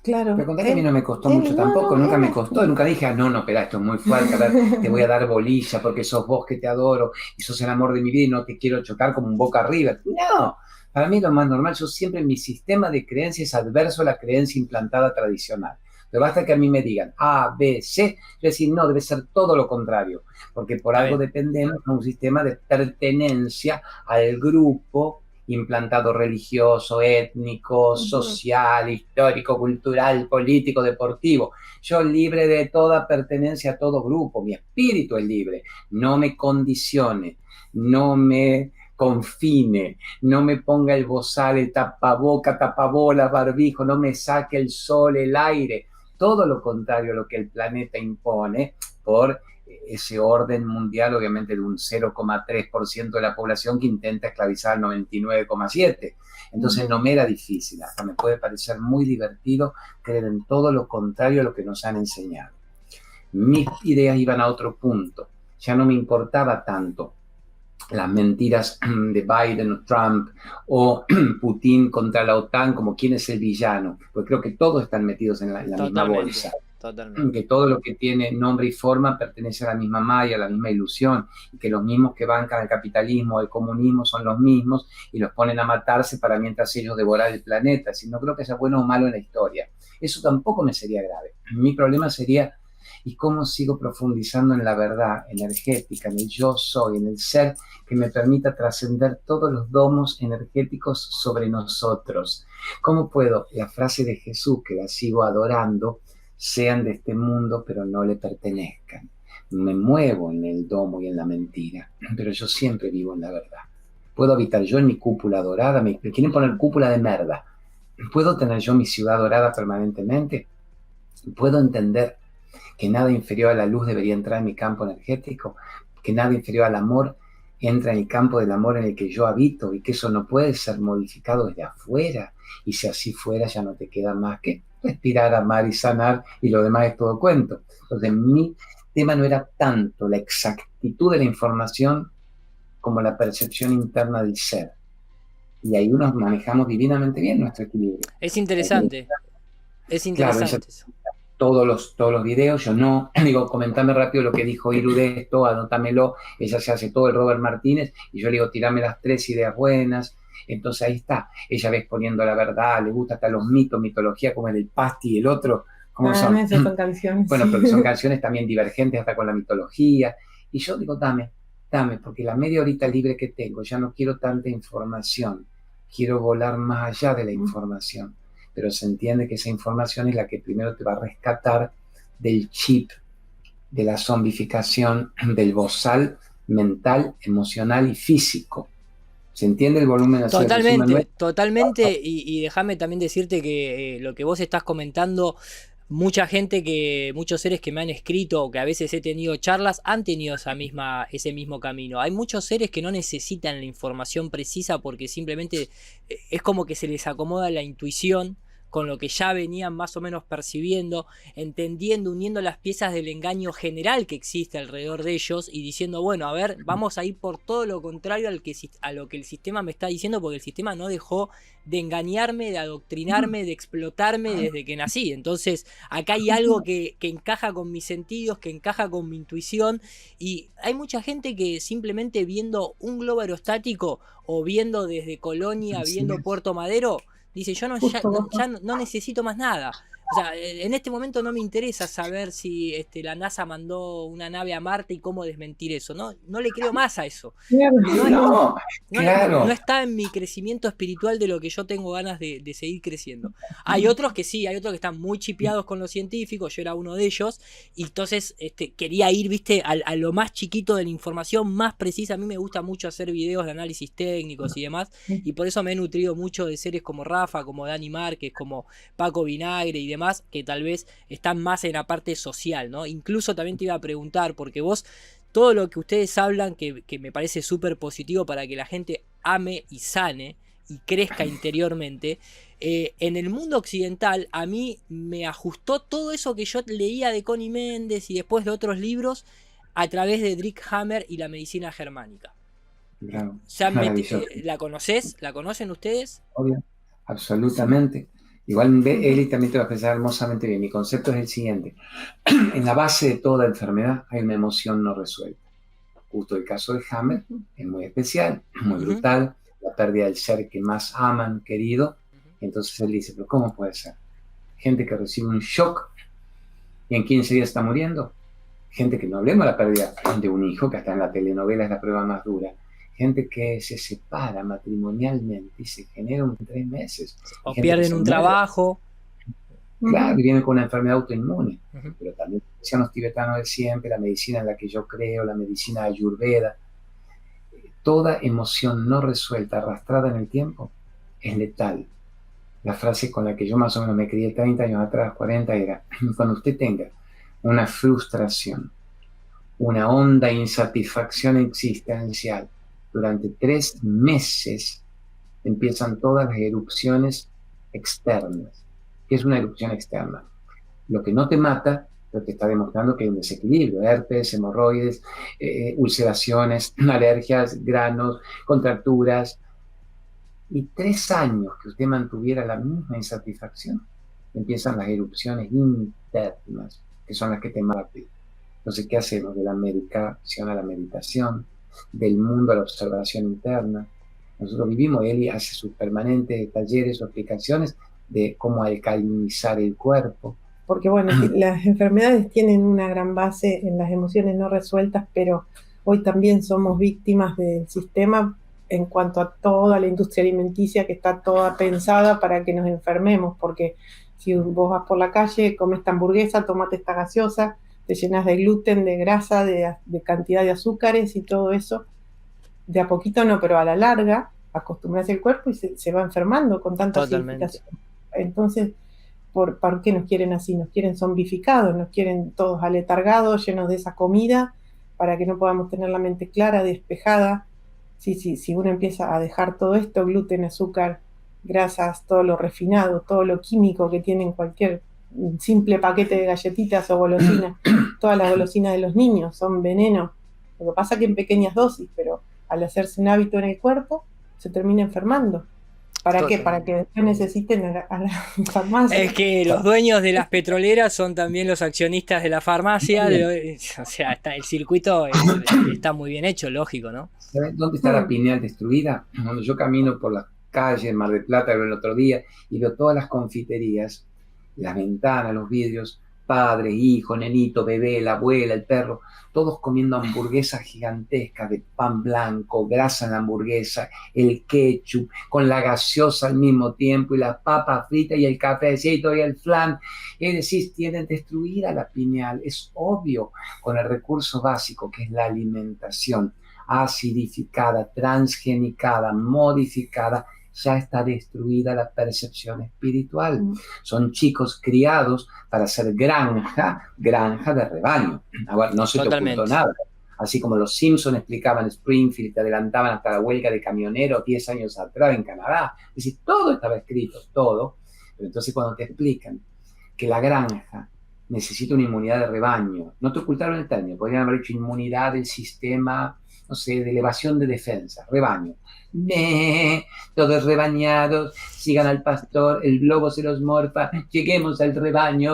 Speaker 3: Claro.
Speaker 2: Me contás que a mí no me costó mucho tampoco, nunca me costó, nunca dije, no, espera, esto es muy fuerte, a ver, te voy a dar bolilla porque sos vos que te adoro y sos el amor de mi vida y no te quiero chocar como un boca arriba. No. Para mí lo más normal, yo siempre mi sistema de creencias es adverso a la creencia implantada tradicional. Pero basta que a mí me digan A, B, C, yo decir, no, debe ser todo lo contrario, porque por algo dependemos de un sistema de pertenencia al grupo implantado religioso, étnico, social, histórico, cultural, político, deportivo. Yo libre de toda pertenencia a todo grupo, mi espíritu es libre, no me condicione, no me confine, no me ponga el bozal, el tapaboca, tapabolas, barbijo, no me saque el sol, el aire, todo lo contrario a lo que el planeta impone por ese orden mundial, obviamente de un 0,3% de la población que intenta esclavizar al 99,7%. Entonces no me era difícil, hasta me puede parecer muy divertido creer en todo lo contrario a lo que nos han enseñado. Mis ideas iban a otro punto, ya no me importaba tanto las mentiras de Biden o Trump o Putin contra la OTAN como quién es el villano, porque creo que todos están metidos en la misma bolsa. Totalmente. Que todo lo que tiene nombre y forma pertenece a la misma malla, a la misma ilusión, y que los mismos que bancan el capitalismo, el comunismo son los mismos y los ponen a matarse para mientras ellos devorar el planeta. Si no creo que sea bueno o malo en la historia. Eso tampoco me sería grave. Mi problema sería, ¿y cómo sigo profundizando en la verdad energética, en el yo soy, en el ser que me permita trascender todos los domos energéticos sobre nosotros? ¿Cómo puedo, la frase de Jesús, que la sigo adorando, sean de este mundo, pero no le pertenezcan? Me muevo en el domo y en la mentira, pero yo siempre vivo en la verdad. Puedo habitar yo en mi cúpula dorada, me quieren poner cúpula de merda. ¿Puedo tener yo mi ciudad dorada permanentemente? ¿Puedo entender que nada inferior a la luz debería entrar en mi campo energético? Que nada inferior al amor entra en el campo del amor en el que yo habito y que eso no puede ser modificado desde afuera. Y si así fuera, ya no te queda más que respirar, amar y sanar, y lo demás es todo cuento. Entonces, mi tema no era tanto la exactitud de la información como la percepción interna del ser. Y ahí nos manejamos divinamente bien nuestro equilibrio.
Speaker 1: Es interesante. Es interesante.
Speaker 2: Claro, todos los videos, yo no, digo, comentame rápido lo que dijo Iru de esto, anótamelo, ella se hace todo el Robert Martínez, y yo le digo, tirame las 3 ideas buenas. Entonces ahí está, ella va exponiendo la verdad, le gusta hasta los mitos, mitología, como el Pasti y el otro, ¿cómo son?
Speaker 3: Esas son canciones.
Speaker 2: Bueno, pero son canciones también divergentes hasta con la mitología, y yo digo, dame, porque la media horita libre que tengo, ya no quiero tanta información, quiero volar más allá de la información, pero se entiende que esa información es la que primero te va a rescatar del chip, de la zombificación, del bozal mental, emocional y físico. ¿Se entiende el volumen?
Speaker 1: Totalmente, y déjame también decirte que lo que vos estás comentando, muchos seres que me han escrito o que a veces he tenido charlas han tenido ese mismo camino. Hay muchos seres que no necesitan la información precisa porque simplemente es como que se les acomoda la intuición con lo que ya venían más o menos percibiendo, entendiendo, uniendo las piezas del engaño general que existe alrededor de ellos y diciendo, bueno, a ver, vamos a ir por todo lo contrario a lo que el sistema me está diciendo, porque el sistema no dejó de engañarme, de adoctrinarme, de explotarme desde que nací. Entonces, acá hay algo que encaja con mis sentidos, que encaja con mi intuición, y hay mucha gente que simplemente viendo un globo aerostático o viendo desde Colonia, viendo Puerto Madero, dice, yo ya no necesito más nada. O sea, en este momento no me interesa saber si la NASA mandó una nave a Marte y cómo desmentir eso. No le creo más a eso. No está en mi crecimiento espiritual de lo que yo tengo ganas de seguir creciendo. Hay otros que sí, hay otros que están muy chipeados con los científicos, yo era uno de ellos, y entonces quería ir, viste, a lo más chiquito de la información más precisa. A mí me gusta mucho hacer videos de análisis técnicos y demás, y por eso me he nutrido mucho de seres como Rafa, como Dani Márquez, como Paco Vinagre y demás, que tal vez están más en la parte social, ¿no? Incluso también te iba a preguntar, porque vos, todo lo que ustedes hablan, que me parece súper positivo para que la gente ame y sane y crezca interiormente, en el mundo occidental a mí me ajustó todo eso que yo leía de Connie Méndez y después de otros libros a través de Drick Hammer y la medicina germánica.
Speaker 2: Claro,
Speaker 1: o sea, ¿la conocés? ¿La conocen ustedes?
Speaker 2: Obvio, absolutamente. Igual Eli también te va a expresar hermosamente bien. Mi concepto es el siguiente. En la base de toda enfermedad hay una emoción no resuelta. Justo el caso de Hammer es muy especial, muy brutal, la pérdida del ser que más aman, querido. Entonces él dice, pero ¿cómo puede ser? Gente que recibe un shock y en 15 días está muriendo. Gente que no hablemos de la pérdida de un hijo, que hasta en la telenovela es la prueba más dura. gente que se separa matrimonialmente y se genera en 3 meses.
Speaker 1: O
Speaker 2: Gente
Speaker 1: pierden un trabajo.
Speaker 2: Claro, y vienen con una enfermedad autoinmune.
Speaker 1: Uh-huh.
Speaker 2: Pero también los tibetanos de siempre, la medicina en la que yo creo, la medicina ayurveda, toda emoción no resuelta, arrastrada en el tiempo, es letal. La frase con la que yo más o menos me crié 30 años atrás, 40, era: cuando usted tenga una frustración, una honda insatisfacción existencial, durante 3 meses empiezan todas las erupciones externas. ¿Qué es una erupción externa? Lo que no te mata, pero te está demostrando que hay un desequilibrio: herpes, hemorroides, ulceraciones, alergias, granos, contracturas. Y 3 años que usted mantuviera la misma insatisfacción, empiezan las erupciones internas, que son las que te matan. Entonces, ¿qué hacemos? De la medicación a la meditación, del mundo a la observación interna. Nosotros vivimos, Eli hace sus permanentes talleres o explicaciones de cómo alcalinizar el cuerpo.
Speaker 3: Porque bueno, las enfermedades tienen una gran base en las emociones no resueltas, pero hoy también somos víctimas del sistema en cuanto a toda la industria alimenticia, que está toda pensada para que nos enfermemos, porque si vos vas por la calle, comes esta hamburguesa, tomate esta gaseosa, te llenas de gluten, de grasa, de cantidad de azúcares y todo eso, de a poquito no, pero a la larga acostumbras el cuerpo y se va enfermando con tanta acidificación. Entonces, ¿por qué nos quieren así? Nos quieren zombificados, nos quieren todos aletargados, llenos de esa comida, para que no podamos tener la mente clara, despejada. Si uno empieza a dejar todo esto, gluten, azúcar, grasas, todo lo refinado, todo lo químico que tiene en cualquier simple paquete de galletitas o golosinas, todas las golosinas de los niños son veneno. Lo que pasa es que en pequeñas dosis, pero al hacerse un hábito en el cuerpo, se termina enfermando. ¿Para qué? Para que después necesiten a la farmacia.
Speaker 1: Es que los dueños de las petroleras son también los accionistas de la farmacia. O sea, el circuito está muy bien hecho, lógico, ¿no?
Speaker 2: ¿Sabes dónde está la pineal destruida? Cuando yo camino por las calles de Mar del Plata el otro día y veo todas las confiterías, las ventanas, los vidrios, padre, hijo, nenito, bebé, la abuela, el perro, todos comiendo hamburguesas gigantescas de pan blanco, grasa en la hamburguesa, el ketchup, con la gaseosa al mismo tiempo, y las papas fritas y el cafecito y el flan. Es decir, tienen destruida la pineal. Es obvio, con el recurso básico que es la alimentación, acidificada, transgenicada, modificada, ya está destruida la percepción espiritual. Son chicos criados para ser granja de rebaño. Ahora, no se te ocultó nada. Así como los Simpsons explicaban Springfield, te adelantaban hasta la huelga de camioneros 10 años atrás en Canadá. Es decir, todo estaba escrito, todo. Pero entonces cuando te explican que la granja necesita una inmunidad de rebaño, no te ocultaron el término, podrían haber dicho inmunidad del sistema, no sé, de elevación de defensa, rebaño. Todos rebañados, sigan al pastor, el globo se los morfa, lleguemos al rebaño,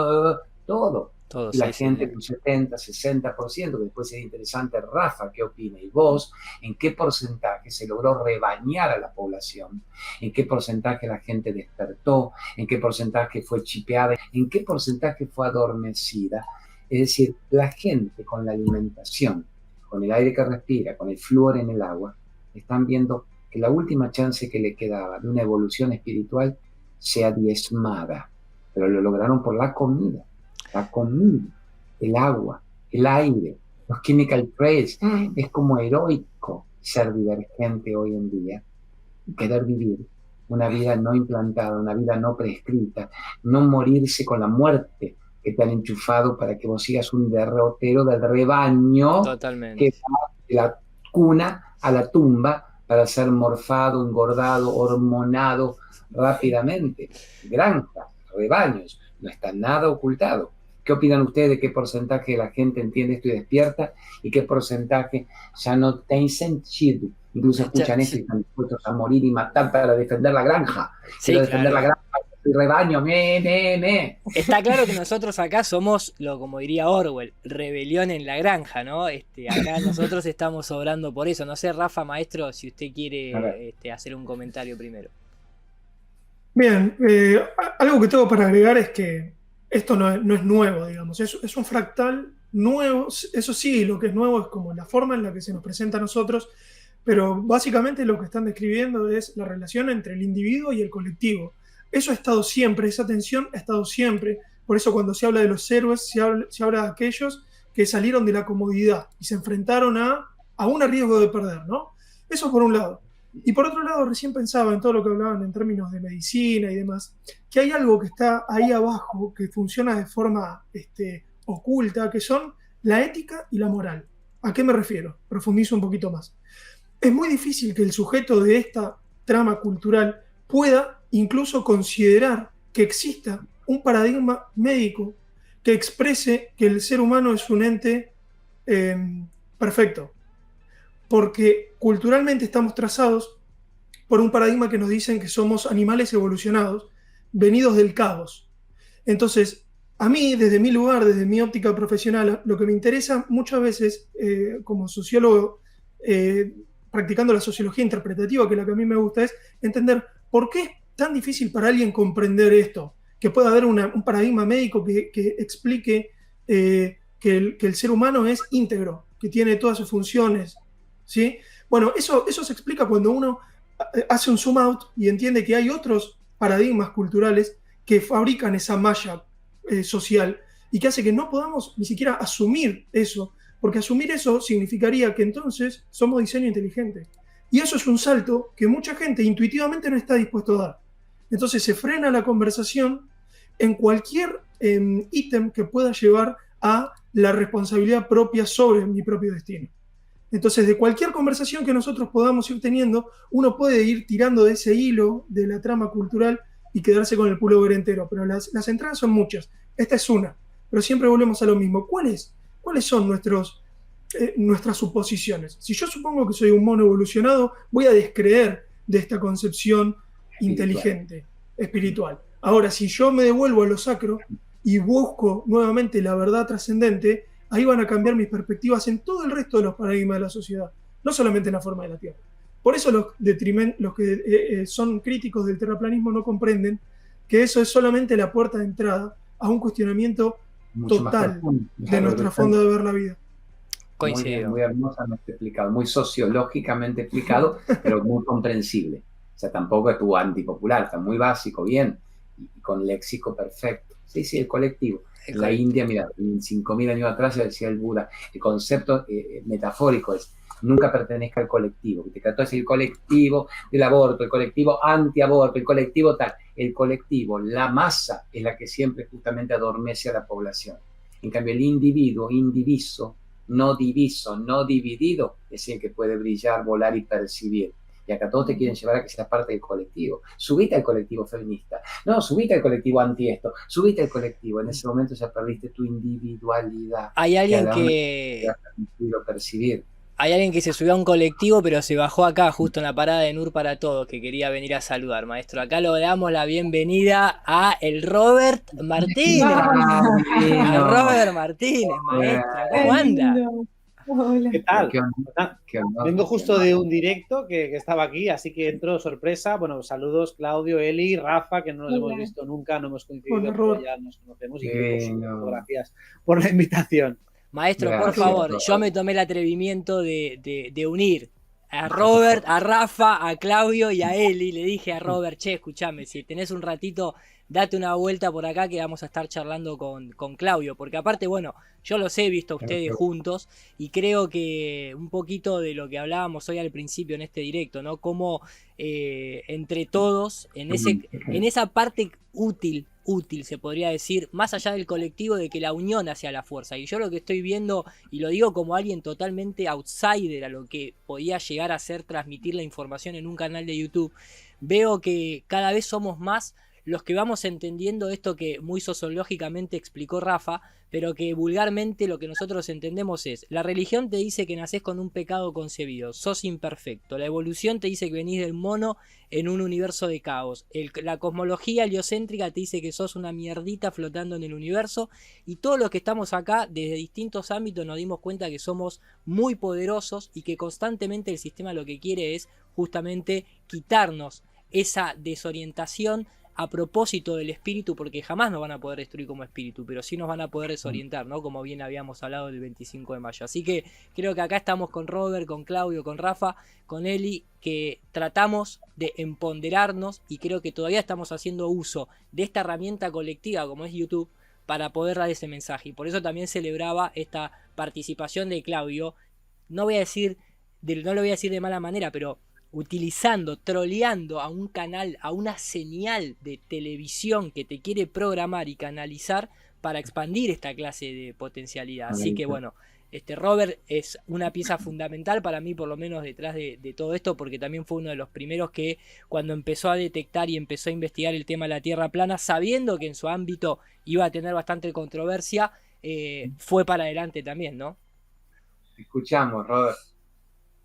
Speaker 2: todo. Y la gente, un 70, 60%, que después es interesante, Rafa, ¿qué opina? Y vos, ¿en qué porcentaje se logró rebañar a la población? ¿En qué porcentaje la gente despertó? ¿En qué porcentaje fue chipeada? ¿En qué porcentaje fue adormecida? Es decir, la gente con la alimentación, con el aire que respira, con el flúor en el agua, están viendo que la última chance que le quedaba de una evolución espiritual sea diezmada. Pero lo lograron por la comida, el agua, el aire, los chemical trails. Es como heroico ser divergente hoy en día y querer vivir una vida no implantada, una vida no prescrita, no morirse con la muerte que te han enchufado para que vos sigas un derrotero del rebaño.
Speaker 1: Totalmente.
Speaker 2: Que va de la cuna a la tumba para ser morfado, engordado, hormonado rápidamente. Granjas, rebaños, no está nada ocultado. ¿Qué opinan ustedes de qué porcentaje de la gente entiende esto y despierta y qué porcentaje ya no tiene sentido? Incluso escuchan esto y están dispuestos a morir y matar para defender la granja.
Speaker 1: Sí,
Speaker 2: pero defender la granja, el rebaño,
Speaker 1: Está claro que nosotros acá somos, como diría Orwell, rebelión en la granja, ¿no? Acá nosotros estamos sobrando por eso. No sé, Rafa, maestro, si usted quiere hacer un comentario primero.
Speaker 4: Bien, algo que tengo para agregar es que esto no es nuevo, digamos, es un fractal nuevo. Eso sí, lo que es nuevo es como la forma en la que se nos presenta a nosotros, pero básicamente lo que están describiendo es la relación entre el individuo y el colectivo. Eso ha estado siempre, esa tensión ha estado siempre. Por eso cuando se habla de los héroes, se habla de aquellos que salieron de la comodidad y se enfrentaron a un riesgo de perder, ¿no? Eso por un lado. Y por otro lado, recién pensaba en todo lo que hablaban en términos de medicina y demás, que hay algo que está ahí abajo, que funciona de forma oculta, que son la ética y la moral. ¿A qué me refiero? Profundizo un poquito más. Es muy difícil que el sujeto de esta trama cultural pueda incluso considerar que exista un paradigma médico que exprese que el ser humano es un ente perfecto. Porque culturalmente estamos trazados por un paradigma que nos dicen que somos animales evolucionados, venidos del caos. Entonces, a mí, desde mi lugar, desde mi óptica profesional, lo que me interesa muchas veces, como sociólogo, practicando la sociología interpretativa, que es la que a mí me gusta, es entender por qué es tan difícil para alguien comprender esto, que pueda haber un paradigma médico que explique que el ser humano es íntegro, que tiene todas sus funciones, ¿sí? Bueno, eso se explica cuando uno hace un zoom out y entiende que hay otros paradigmas culturales que fabrican esa malla social y que hace que no podamos ni siquiera asumir eso, porque asumir eso significaría que entonces somos diseño inteligente. Y eso es un salto que mucha gente intuitivamente no está dispuesto a dar. Entonces se frena la conversación en cualquier ítem que pueda llevar a la responsabilidad propia sobre mi propio destino. Entonces, de cualquier conversación que nosotros podamos ir teniendo, uno puede ir tirando de ese hilo de la trama cultural y quedarse con el pullover entero. Pero las entradas son muchas. Esta es una. Pero siempre volvemos a lo mismo. ¿Cuáles son nuestras suposiciones? Si yo supongo que soy un mono evolucionado, voy a descreer de esta concepción inteligente, espiritual. Ahora, si yo me devuelvo a lo sacro y busco nuevamente la verdad trascendente, ahí van a cambiar mis perspectivas en todo el resto de los paradigmas de la sociedad, no solamente en la forma de la Tierra. Por eso los que son críticos del terraplanismo no comprenden que eso es solamente la puerta de entrada a un cuestionamiento mucho total de nuestra forma de ver la vida.
Speaker 1: Coincido.
Speaker 2: Muy hermosamente explicado, muy sociológicamente explicado, pero muy comprensible. O sea, tampoco es tu antipopular, está muy básico, bien, y con léxico perfecto. Sí, el colectivo. En la India, mira, 5.000 años atrás ya decía el Buda, el concepto metafórico es nunca pertenezca al colectivo. Que te trató de decir el colectivo del aborto, el colectivo antiaborto, el colectivo tal. El colectivo, la masa, es la que siempre justamente adormece a la población. En cambio, el individuo, indiviso, no diviso, no dividido, es el que puede brillar, volar y percibir. Y acá todos te quieren llevar a que seas parte del colectivo. Subite al colectivo feminista. No, subite al colectivo anti-esto. Subite al colectivo. En ese momento ya perdiste tu individualidad.
Speaker 1: Hay alguien que
Speaker 2: percibir.
Speaker 1: Hay alguien que se subió a un colectivo, pero se bajó acá, justo en la parada de NUR para Todos, que quería venir a saludar, maestro. Acá le damos la bienvenida a el Robert Martínez. A Robert Martínez, maestro. ¿Cómo anda?
Speaker 5: Hola. ¿Qué tal? Vengo justo de un directo que estaba aquí, así que entro sorpresa. Bueno, saludos Claudio, Eli, Rafa, que no nos hemos visto nunca, no hemos coincidido, pero ya nos conocemos y gracias por la invitación.
Speaker 1: Maestro, por favor, yo me tomé el atrevimiento de unir a Robert, a Rafa, a Claudio y a Eli. Le dije a Robert, che, escuchame, si tenés un ratito, date una vuelta por acá que vamos a estar charlando con Claudio. Porque aparte, bueno, yo los he visto a ustedes juntos y creo que un poquito de lo que hablábamos hoy al principio en este directo, ¿no? Cómo entre todos, en esa parte útil, se podría decir, más allá del colectivo, de que la unión hacia la fuerza. Y yo lo que estoy viendo, y lo digo como alguien totalmente outsider a lo que podía llegar a ser transmitir la información en un canal de YouTube, veo que cada vez somos más los que vamos entendiendo esto que muy sociológicamente explicó Rafa, pero que vulgarmente lo que nosotros entendemos es: la religión te dice que nacés con un pecado concebido, sos imperfecto; la evolución te dice que venís del mono en un universo de caos; la cosmología heliocéntrica te dice que sos una mierdita flotando en el universo; y todos los que estamos acá desde distintos ámbitos nos dimos cuenta que somos muy poderosos y que constantemente el sistema lo que quiere es justamente quitarnos esa desorientación a propósito del espíritu, porque jamás nos van a poder destruir como espíritu, pero sí nos van a poder desorientar, ¿no? Como bien habíamos hablado el 25 de mayo. Así que creo que acá estamos con Robert, con Claudio, con Rafa, con Eli, que tratamos de empoderarnos y creo que todavía estamos haciendo uso de esta herramienta colectiva como es YouTube para poder dar ese mensaje. Y por eso también celebraba esta participación de Claudio. No lo voy a decir de mala manera, pero utilizando, troleando a un canal, a una señal de televisión que te quiere programar y canalizar para expandir esta clase de potencialidad. Así que bueno, Robert es una pieza fundamental para mí, por lo menos detrás de todo esto, porque también fue uno de los primeros que cuando empezó a detectar y empezó a investigar el tema de la Tierra plana, sabiendo que en su ámbito iba a tener bastante controversia, fue para adelante también, ¿no?
Speaker 2: Escuchamos, Robert.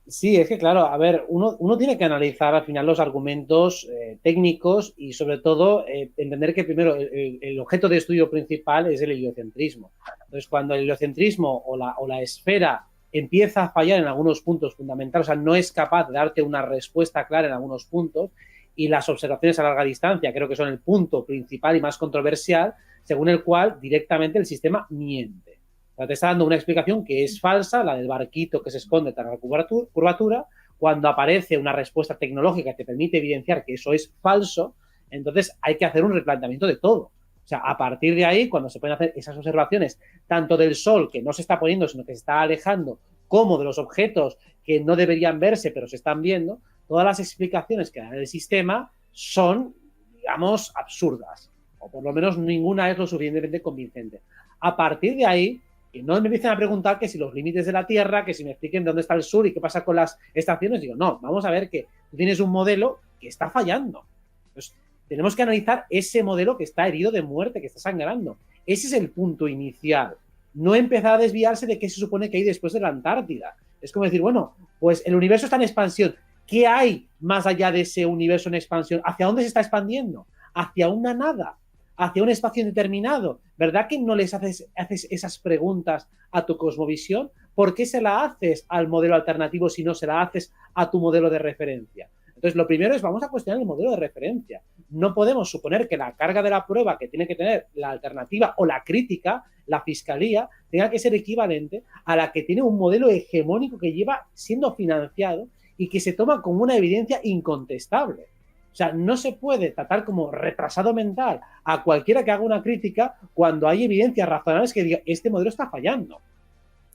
Speaker 5: Sí, es que claro, a ver, uno tiene que analizar al final los argumentos técnicos y sobre todo entender que primero el objeto de estudio principal es el heliocentrismo. Entonces, cuando el heliocentrismo o la esfera empieza a fallar en algunos puntos fundamentales, o sea, no es capaz de darte una respuesta clara en algunos puntos, y las observaciones a larga distancia creo que son el punto principal y más controversial, según el cual directamente el sistema miente. O sea, te está dando una explicación que es falsa, la del barquito que se esconde tras la curvatura. Cuando aparece una respuesta tecnológica que te permite evidenciar que eso es falso, entonces hay que hacer un replanteamiento de todo. O sea, a partir de ahí, cuando se pueden hacer esas observaciones, tanto del Sol, que no se está poniendo, sino que se está alejando, como de los objetos que no deberían verse, pero se están viendo, todas las explicaciones que da el sistema son, digamos, absurdas. O por lo menos ninguna es lo suficientemente convincente. A partir de ahí, que no me empiecen a preguntar que si los límites de la Tierra, que si me expliquen dónde está el sur y qué pasa con las estaciones. Digo, no, vamos a ver que tú tienes un modelo que está fallando. Entonces, tenemos que analizar ese modelo que está herido de muerte, que está sangrando. Ese es el punto inicial. No empezar a desviarse de qué se supone que hay después de la Antártida. Es como decir, bueno, pues el universo está en expansión. ¿Qué hay más allá de ese universo en expansión? ¿Hacia dónde se está expandiendo? ¿Hacia una nada? ¿Hacia un espacio indeterminado? ¿Verdad que no les haces esas preguntas a tu cosmovisión? ¿Por qué se la haces al modelo alternativo si no se la haces a tu modelo de referencia? Entonces, lo primero es, vamos a cuestionar el modelo de referencia. No podemos suponer que la carga de la prueba que tiene que tener la alternativa o la crítica, la fiscalía, tenga que ser equivalente a la que tiene un modelo hegemónico que lleva siendo financiado y que se toma como una evidencia incontestable. O sea, no se puede tratar como retrasado mental a cualquiera que haga una crítica cuando hay evidencias razonables que diga, este modelo está fallando.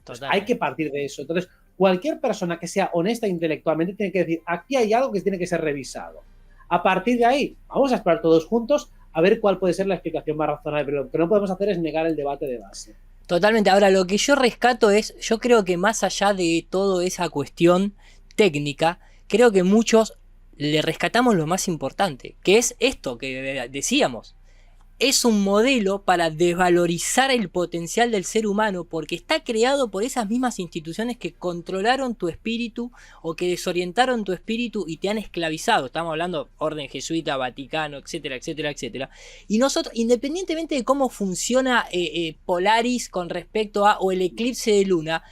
Speaker 5: Entonces, hay que partir de eso. Entonces, cualquier persona que sea honesta intelectualmente tiene que decir, aquí hay algo que tiene que ser revisado. A partir de ahí, vamos a explorar todos juntos a ver cuál puede ser la explicación más razonable. Pero lo que no podemos hacer es negar el debate de base.
Speaker 1: Totalmente. Ahora, lo que yo rescato es, yo creo que más allá de toda esa cuestión técnica, creo que muchos le rescatamos lo más importante, que es esto que decíamos. Es un modelo para desvalorizar el potencial del ser humano porque está creado por esas mismas instituciones que controlaron tu espíritu o que desorientaron tu espíritu y te han esclavizado. Estamos hablando orden jesuita, Vaticano, etcétera, etcétera, etcétera. Y nosotros, independientemente de cómo funciona Polaris con respecto a o el eclipse de luna,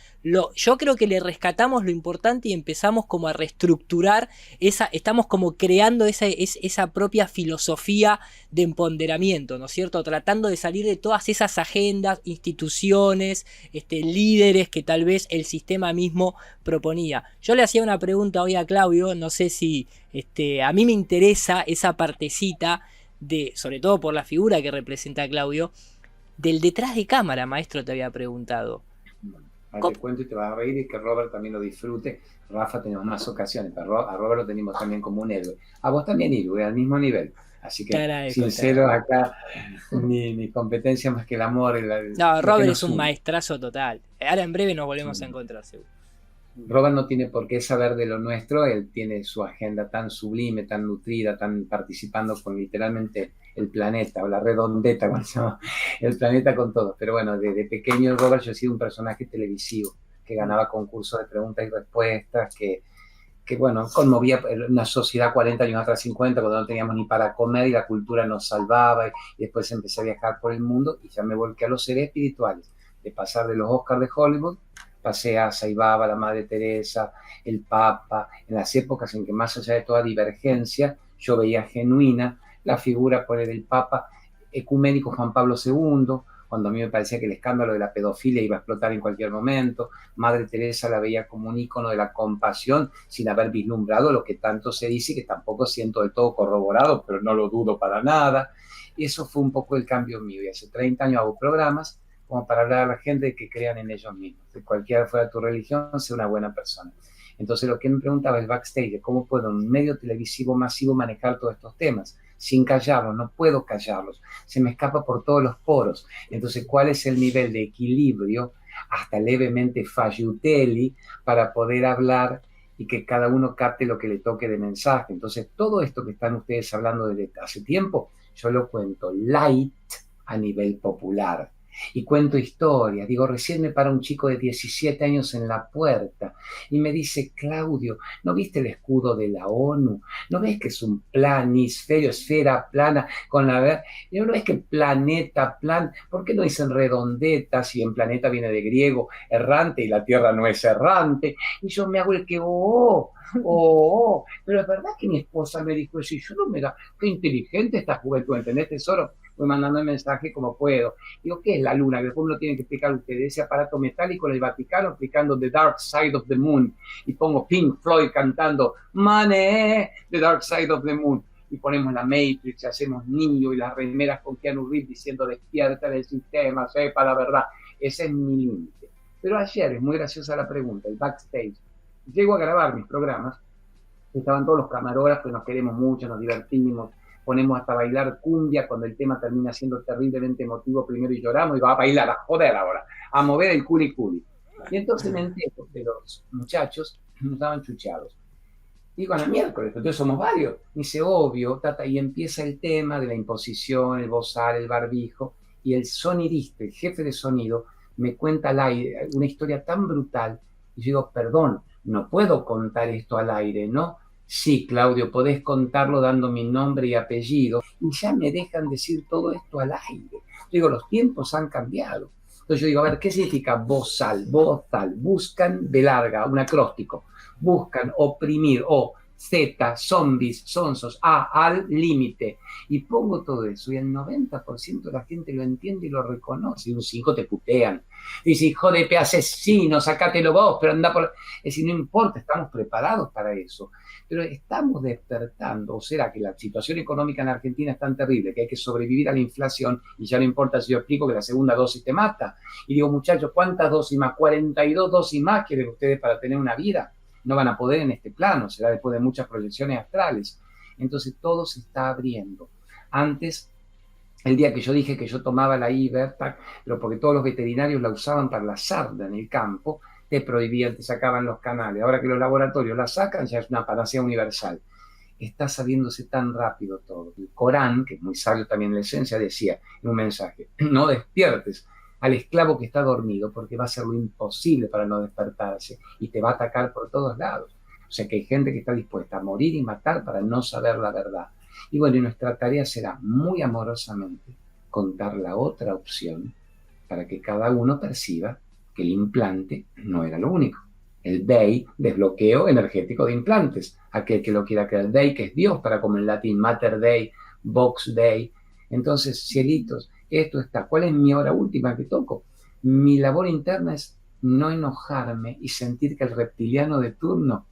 Speaker 1: yo creo que le rescatamos lo importante y empezamos como a reestructurar estamos como creando esa propia filosofía de empoderamiento, ¿no es cierto? Tratando de salir de todas esas agendas, instituciones, líderes que tal vez el sistema mismo proponía. Yo le hacía una pregunta hoy a Claudio, no sé si a mí me interesa esa partecita sobre todo por la figura que representa a Claudio, del detrás de cámara, maestro, te había preguntado.
Speaker 2: Te cuento y te vas a reír y que Robert también lo disfrute. Rafa tenemos más ocasiones, a Robert lo tenemos también como un héroe. A vos también, héroe, al mismo nivel. Así que, sincero, acá mi competencia más que el amor.
Speaker 1: No, Robert es un maestrazo total. Ahora en breve nos volvemos a encontrar, seguro.
Speaker 2: Robert no tiene por qué saber de lo nuestro, él tiene su agenda tan sublime, tan nutrida, tan participando con literalmente el planeta, o la redondeta, como se llama, el planeta con todo. Pero bueno, desde pequeño Robert yo he sido un personaje televisivo, que ganaba concursos de preguntas y respuestas, que bueno, conmovía una sociedad 40 años atrás, 50, cuando no teníamos ni para comer y la cultura nos salvaba, y después empecé a viajar por el mundo y ya me volqué a los seres espirituales, de pasar de los Oscars de Hollywood, pasé a Saibaba, la Madre Teresa, el Papa, en las épocas en que más allá de toda divergencia, yo veía genuina la figura por el Papa ecuménico Juan Pablo II, cuando a mí me parecía que el escándalo de la pedofilia iba a explotar en cualquier momento. Madre Teresa la veía como un ícono de la compasión, sin haber vislumbrado lo que tanto se dice, que tampoco siento del todo corroborado, pero no lo dudo para nada. Y eso fue un poco el cambio mío. Y hace 30 años hago programas como para hablar a la gente de que crean en ellos mismos, que cualquiera fuera tu religión, sea una buena persona. Entonces lo que me preguntaba el backstage, de cómo puedo en un medio televisivo masivo manejar todos estos temas, sin callarlos, no puedo callarlos, se me escapa por todos los poros. Entonces, ¿cuál es el nivel de equilibrio, hasta levemente fallutelli, para poder hablar y que cada uno capte lo que le toque de mensaje? Entonces, todo esto que están ustedes hablando desde hace tiempo, yo lo cuento light a nivel popular. Y cuento historias. Digo, recién me para un chico de 17 años en la puerta y me dice: Claudio, ¿no viste el escudo de la ONU? ¿No ves que es un planisferio, esfera plana con la verdad? ¿No ves que planeta, plan? ¿Por qué no dicen redondeta si en planeta viene de griego errante y la Tierra no es errante? Y yo me hago el que pero es verdad que mi esposa me dijo eso y yo no me da. Qué inteligente esta juventud, ¿entendés, tesoro? Voy mandando el mensaje como puedo. Digo, ¿qué es la luna? Que después me lo tienen que explicar ustedes. Ese aparato metálico en el Vaticano explicando The Dark Side of the Moon. Y pongo Pink Floyd cantando Money, The Dark Side of the Moon. Y ponemos la Matrix, hacemos niño y las remeras con Keanu Reeves diciendo despierta del sistema, sepa la verdad. Ese es mi límite. Pero ayer, es muy graciosa la pregunta, el backstage. Llego a grabar mis programas, estaban todos los camarógrafos, nos queremos mucho, nos divertimos, ponemos hasta bailar cumbia cuando el tema termina siendo terriblemente emotivo primero y lloramos y va a bailar, a joder ahora, a mover el culi culi. Y entonces me entero que los muchachos estaban chucheados. Digo, a la miércoles, entonces somos varios. Me dice, obvio, tata, y empieza el tema de la imposición, el bozal, el barbijo, y el sonidista, el jefe de sonido, me cuenta al aire una historia tan brutal, y yo digo, perdón, no puedo contar esto al aire, ¿no? Sí, Claudio, podés contarlo dando mi nombre y apellido, y ya me dejan decir todo esto al aire. Digo, los tiempos han cambiado. Entonces yo digo, a ver, ¿qué significa bozal? Bozal, buscan de larga, un acróstico, buscan oprimir, o Z, zombies, sonsos, A, al límite. Y pongo todo eso, y el 90% de la gente lo entiende y lo reconoce, y un 5 te putean. Dice, hijo de pe asesino, sacátelo vos, pero anda por... Es decir, no importa, estamos preparados para eso. Pero estamos despertando, o será que la situación económica en Argentina es tan terrible que hay que sobrevivir a la inflación y ya no importa si yo explico que la segunda dosis te mata. Y digo, muchachos, ¿cuántas dosis más? 42 dosis más quieren ustedes para tener una vida. No van a poder en este plano, será después de muchas proyecciones astrales. Entonces todo se está abriendo. Antes, el día que yo dije que yo tomaba la Ibertac, pero porque todos los veterinarios la usaban para la sarda en el campo, te prohibían, te sacaban los canales. Ahora que los laboratorios la sacan, ya es una panacea universal. Está sabiéndose tan rápido todo. El Corán, que es muy sabio también en la esencia, decía en un mensaje, no despiertes al esclavo que está dormido, porque va a ser lo imposible para no despertarse y te va a atacar por todos lados. O sea que hay gente que está dispuesta a morir y matar para no saber la verdad. Y bueno, y nuestra tarea será muy amorosamente contar la otra opción para que cada uno perciba que el implante no era lo único. El DEI, desbloqueo energético de implantes. Aquel que lo quiera creer, DEI, que es Dios, para como en latín, Mater Dei, Vox Dei. Entonces, cielitos, esto está. ¿Cuál es mi hora última que toco? Mi labor interna es no enojarme y sentir que el reptiliano de turno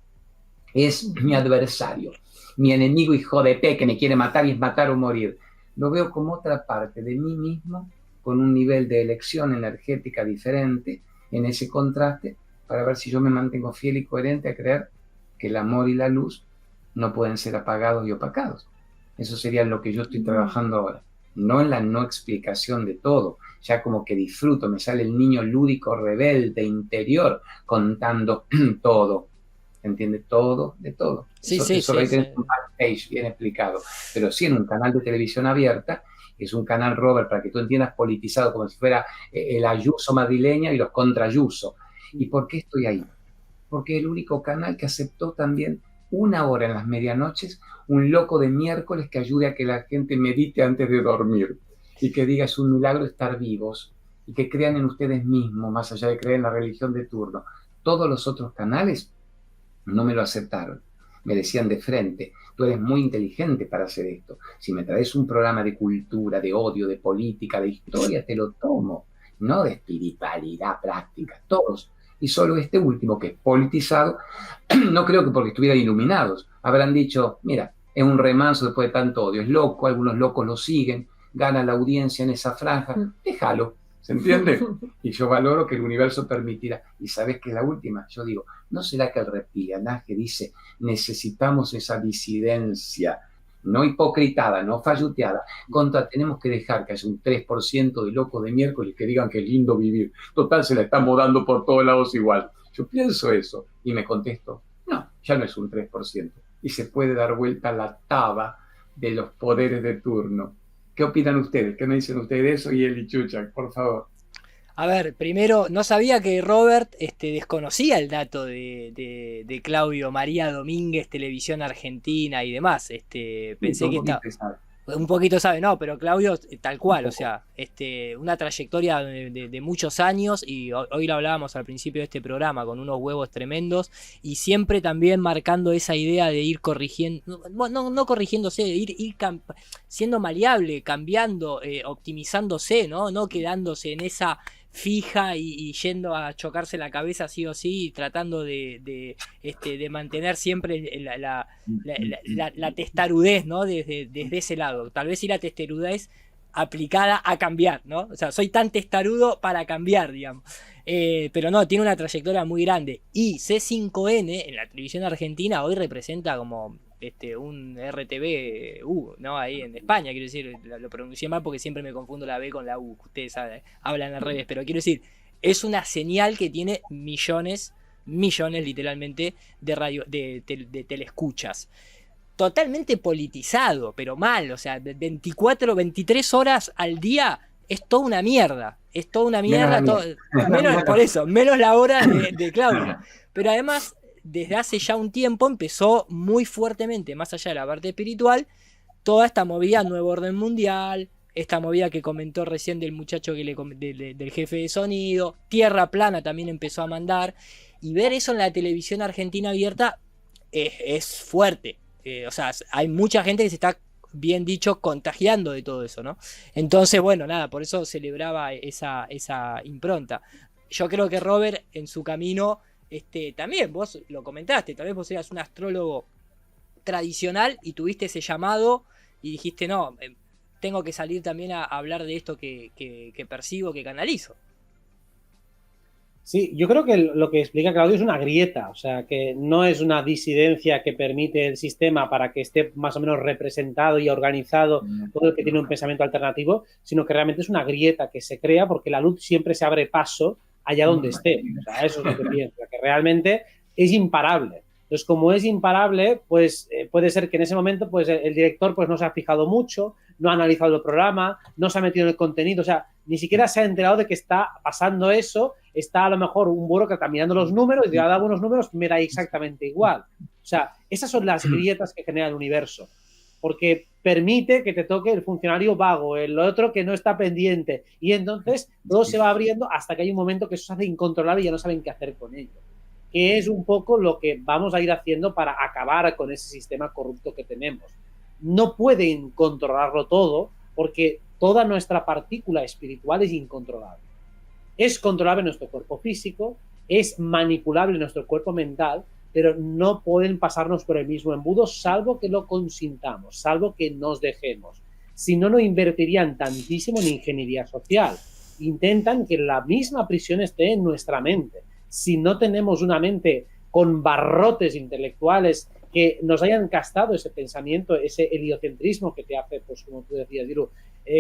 Speaker 2: es mi adversario, mi enemigo hijo de P que me quiere matar y es matar o morir. Lo veo como otra parte de mí mismo, con un nivel de elección energética diferente, en ese contraste, para ver si yo me mantengo fiel y coherente a creer que el amor y la luz no pueden ser apagados y opacados. Eso sería lo que yo estoy trabajando ahora. No en la no explicación de todo, ya como que disfruto, me sale el niño lúdico, rebelde, interior, contando todo. ¿Entiende? Todo, de todo.
Speaker 1: Sí,
Speaker 2: eso hay que tener un backstage bien explicado. Pero sí en un canal de televisión abierta, que es un canal, Robert, para que tú entiendas, politizado, como si fuera el Ayuso madrileña y los contra Ayuso. ¿Y por qué estoy ahí? Porque es el único canal que aceptó también 1 hora en las medianoches, un loco de miércoles que ayude a que la gente medite antes de dormir y que diga es un milagro estar vivos y que crean en ustedes mismos, más allá de creer en la religión de turno. Todos los otros canales no me lo aceptaron. me decían de frente, tú eres muy inteligente para hacer esto. Si me traes un programa de cultura, de odio, de política, de historia, te lo tomo. No de espiritualidad práctica, todos. Y solo este último, que es politizado, no creo que porque estuvieran iluminados, habrán dicho, mira, es un remanso después de tanto odio, es loco, algunos locos lo siguen, gana la audiencia en esa franja, déjalo, ¿se entiende? Y yo valoro que el universo permitirá. Y ¿sabes qué es la última? Yo digo, ¿no será que el reptilianaje dice, necesitamos esa disidencia, no hipocritada, no falluteada, tenemos que dejar que haya un 3% de locos de miércoles que digan que es lindo vivir, total se la estamos dando por todos lados igual? Yo pienso eso y me contesto, no, ya no es un 3%, y se puede dar vuelta la taba de los poderes de turno. ¿Qué opinan ustedes? ¿Qué me dicen ustedes de eso? Y Eli Chuchak, por favor.
Speaker 1: A ver, primero, no sabía que Robert desconocía el dato de Claudio María Domínguez, Televisión Argentina y demás. Pensé que estaba... Un poquito sabe, no, pero Claudio tal cual, o sea, una trayectoria de muchos años, y hoy lo hablábamos al principio de este programa, con unos huevos tremendos, y siempre también marcando esa idea de ir corrigiendo, no corrigiéndose, ir siendo maleable, cambiando, optimizándose, no quedándose en esa fija y yendo a chocarse la cabeza sí o sí, tratando de mantener siempre la testarudez, ¿no? Desde ese lado. Tal vez sí la testarudez aplicada a cambiar, ¿no? O sea, soy tan testarudo para cambiar, digamos. Pero no, tiene una trayectoria muy grande. Y C5N en la televisión argentina hoy representa como un RTV, ¿no? Ahí en España, quiero decir, lo pronuncié mal porque siempre me confundo la B con la U, ustedes saben, hablan al revés, pero quiero decir, es una señal que tiene millones literalmente de telescuchas. Totalmente politizado, pero mal, o sea, 23 horas al día es toda una mierda. Es toda una mierda, menos la hora de Claudio. Pero además, desde hace ya un tiempo empezó muy fuertemente, más allá de la parte espiritual, toda esta movida Nuevo Orden Mundial, esta movida que comentó recién del muchacho del jefe de sonido, Tierra Plana también empezó a mandar, y ver eso en la televisión argentina abierta es fuerte. O sea, hay mucha gente que se está, bien dicho, contagiando de todo eso, ¿no? Entonces, bueno, nada, por eso celebraba esa impronta. Yo creo que Robert, en su camino, también vos lo comentaste, tal vez vos eras un astrólogo tradicional y tuviste ese llamado y dijiste, no, tengo que salir también a hablar de esto que percibo, que canalizo.
Speaker 5: Sí, yo creo que lo que explica Claudio es una grieta, o sea, que no es una disidencia que permite el sistema para que esté más o menos representado y organizado todo el que tiene un pensamiento alternativo, sino que realmente es una grieta que se crea porque la luz siempre se abre paso allá donde esté. O sea, eso es lo que pienso, que realmente es imparable. Entonces, como es imparable, pues puede ser que en ese momento pues el director pues no se ha fijado mucho, no ha analizado el programa, no se ha metido en el contenido, o sea, ni siquiera se ha enterado de que está pasando eso, está a lo mejor un burócrata mirando los números y te ha dado unos números que me da exactamente igual. O sea, esas son las grietas que genera el universo, porque permite que te toque el funcionario vago, el otro que no está pendiente, y entonces todo se va abriendo hasta que hay un momento que eso se hace incontrolable y ya no saben qué hacer con ello. Que es un poco lo que vamos a ir haciendo para acabar con ese sistema corrupto que tenemos. No pueden controlarlo todo porque toda nuestra partícula espiritual es incontrolable. Es controlable en nuestro cuerpo físico, es manipulable en nuestro cuerpo mental, pero no pueden pasarnos por el mismo embudo salvo que lo consintamos, salvo que nos dejemos. Si no, no invertirían tantísimo en ingeniería social. Intentan que la misma prisión esté en nuestra mente. Si no tenemos una mente con barrotes intelectuales que nos hayan castado ese pensamiento, ese heliocentrismo que te hace, pues como tú decías, Diru,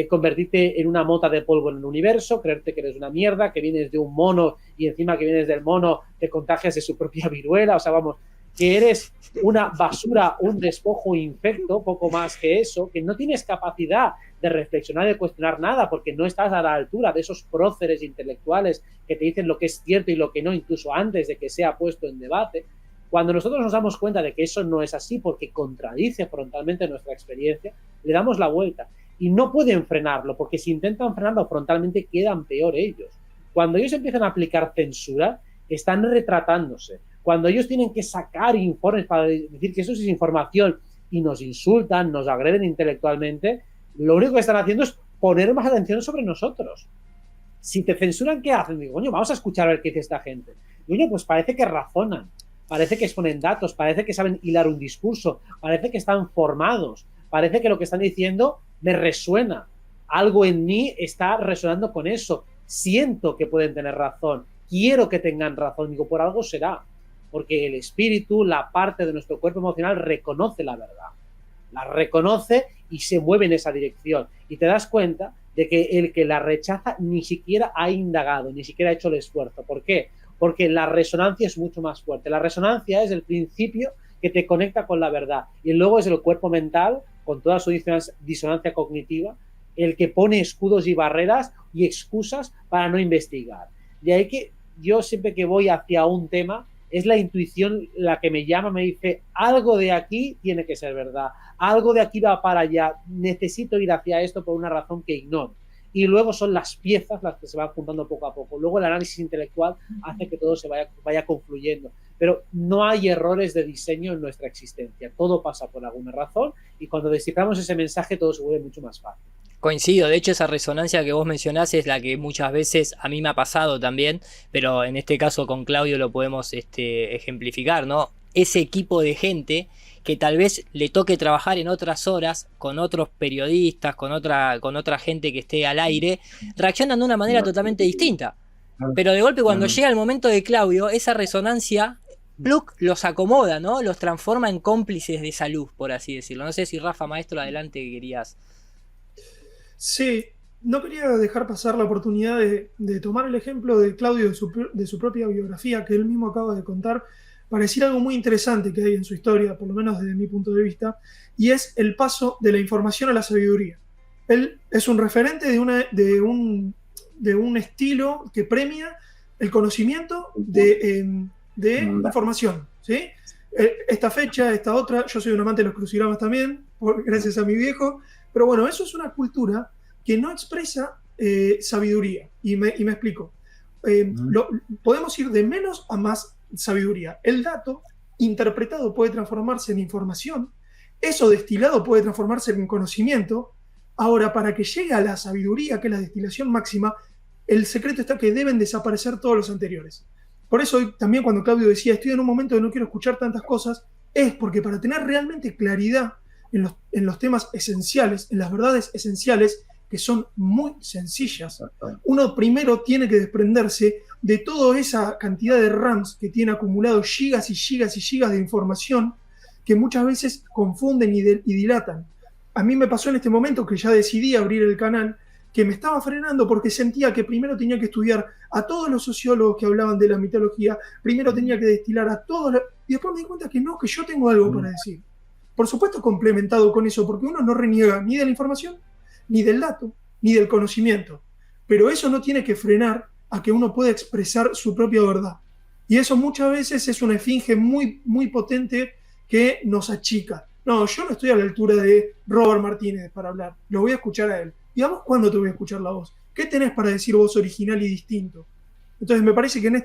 Speaker 5: convertirte en una mota de polvo en el universo, creerte que eres una mierda, que vienes de un mono y encima que vienes del mono te contagias de su propia viruela, o sea, vamos, que eres una basura, un despojo infecto, poco más que eso, que no tienes capacidad de reflexionar, de cuestionar nada, porque no estás a la altura de esos próceres intelectuales que te dicen lo que es cierto y lo que no, incluso antes de que sea puesto en debate. Cuando nosotros nos damos cuenta de que eso no es así, porque contradice frontalmente nuestra experiencia, le damos la vuelta. Y no pueden frenarlo, porque si intentan frenarlo frontalmente, quedan peor ellos. Cuando ellos empiezan a aplicar censura, están retratándose. Cuando ellos tienen que sacar informes para decir que eso es información y nos insultan, nos agreden intelectualmente, lo único que están haciendo es poner más atención sobre nosotros. Si te censuran, ¿qué hacen? Digo, coño, vamos a escuchar a ver qué dice esta gente. Coño, pues parece que razonan, parece que exponen datos, parece que saben hilar un discurso, parece que están formados, parece que lo que están diciendo me resuena. Algo en mí está resonando con eso. Siento que pueden tener razón. Quiero que tengan razón. Digo, por algo será. Porque el espíritu, la parte de nuestro cuerpo emocional, reconoce la verdad. La reconoce y se mueve en esa dirección. Y te das cuenta de que el que la rechaza ni siquiera ha indagado, ni siquiera ha hecho el esfuerzo. ¿Por qué? Porque la resonancia es mucho más fuerte. La resonancia es el principio que te conecta con la verdad. Y luego es el cuerpo mental, con toda su disonancia cognitiva, el que pone escudos y barreras y excusas para no investigar. De ahí que yo siempre que voy hacia un tema, es la intuición la que me llama, me dice, algo de aquí tiene que ser verdad, algo de aquí va para allá, necesito ir hacia esto por una razón que ignoro. Y luego son las piezas las que se van juntando poco a poco. Luego el análisis intelectual hace que todo se vaya confluyendo. Pero no hay errores de diseño en nuestra existencia. Todo pasa por alguna razón y cuando desciframos ese mensaje todo se vuelve mucho más fácil.
Speaker 1: Coincido, de hecho esa resonancia que vos mencionás es la que muchas veces a mí me ha pasado también, pero en este caso con Claudio lo podemos ejemplificar, ¿no? Ese equipo de gente que tal vez le toque trabajar en otras horas con otros periodistas, con otra gente que esté al aire, reaccionan de una manera totalmente distinta. Pero de golpe cuando llega el momento de Claudio, esa resonancia los acomoda, ¿no? Los transforma en cómplices de esa luz, por así decirlo. No sé si Rafa, maestro, adelante que querías...
Speaker 4: Sí, no quería dejar pasar la oportunidad de tomar el ejemplo de Claudio de su propia biografía, que él mismo acaba de contar, para decir algo muy interesante que hay en su historia, por lo menos desde mi punto de vista, y es el paso de la información a la sabiduría. Él es un referente de un estilo que premia el conocimiento de información, ¿sí? Esta fecha, esta otra, yo soy un amante de los crucigramas también, gracias a mi viejo, pero bueno, eso es una cultura que no expresa sabiduría, y me explico. Podemos ir de menos a más sabiduría. El dato interpretado puede transformarse en información, eso destilado puede transformarse en conocimiento. Ahora, para que llegue a la sabiduría, que es la destilación máxima, el secreto está que deben desaparecer todos los anteriores. Por eso también cuando Claudio decía, estoy en un momento de no quiero escuchar tantas cosas, es porque para tener realmente claridad en los temas esenciales, en las verdades esenciales, que son muy sencillas, uno primero tiene que desprenderse de toda esa cantidad de RAMs que tiene acumulado gigas y gigas y gigas de información que muchas veces confunden y dilatan. A mí me pasó en este momento que ya decidí abrir el canal, que me estaba frenando porque sentía que primero tenía que estudiar a todos los sociólogos que hablaban de la mitología, primero tenía que destilar a todos, y después me di cuenta que no, que yo tengo algo para decir. Por supuesto complementado con eso, porque uno no reniega ni de la información, ni del dato, ni del conocimiento. Pero eso no tiene que frenar a que uno pueda expresar su propia verdad. Y eso muchas veces es una esfinge muy, muy potente que nos achica. No, yo no estoy a la altura de Robert Martínez para hablar, lo voy a escuchar a él. ¿Y a vos cuándo te voy a escuchar la voz? ¿Qué tenés para decir vos original y distinto? Entonces me parece que en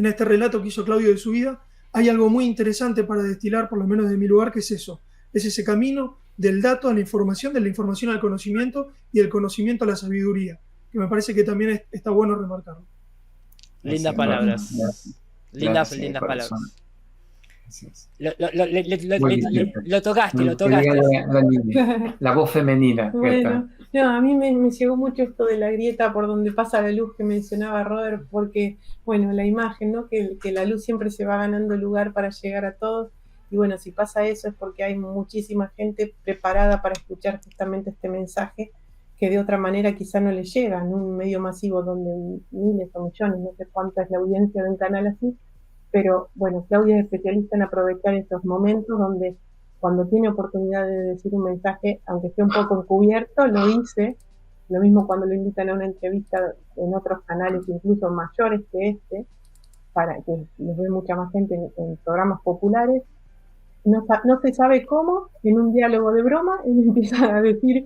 Speaker 4: este relato que hizo Claudio de su vida, hay algo muy interesante para destilar, por lo menos de mi lugar, que es eso. Es ese camino del dato a la información, de la información al conocimiento y del conocimiento a la sabiduría, que me parece que también está bueno remarcarlo.
Speaker 1: Lindas palabras. Lindas palabras. Lo tocaste.
Speaker 2: La voz femenina.
Speaker 3: Bueno, no, a mí me llegó mucho esto de la grieta por donde pasa la luz que mencionaba Robert, porque, bueno, la imagen, ¿no? Que la luz siempre se va ganando lugar para llegar a todos, y bueno, si pasa eso es porque hay muchísima gente preparada para escuchar justamente este mensaje que de otra manera quizá no le llega en un medio masivo donde miles o millones, no sé cuánta es la audiencia de un canal así. Pero bueno, Claudia es especialista en aprovechar estos momentos donde cuando tiene oportunidad de decir un mensaje, aunque esté un poco encubierto, lo dice. Lo mismo cuando lo invitan a una entrevista en otros canales, incluso mayores que este, para que los ve mucha más gente en programas populares. No se sabe cómo, en un diálogo de broma, él empieza a decir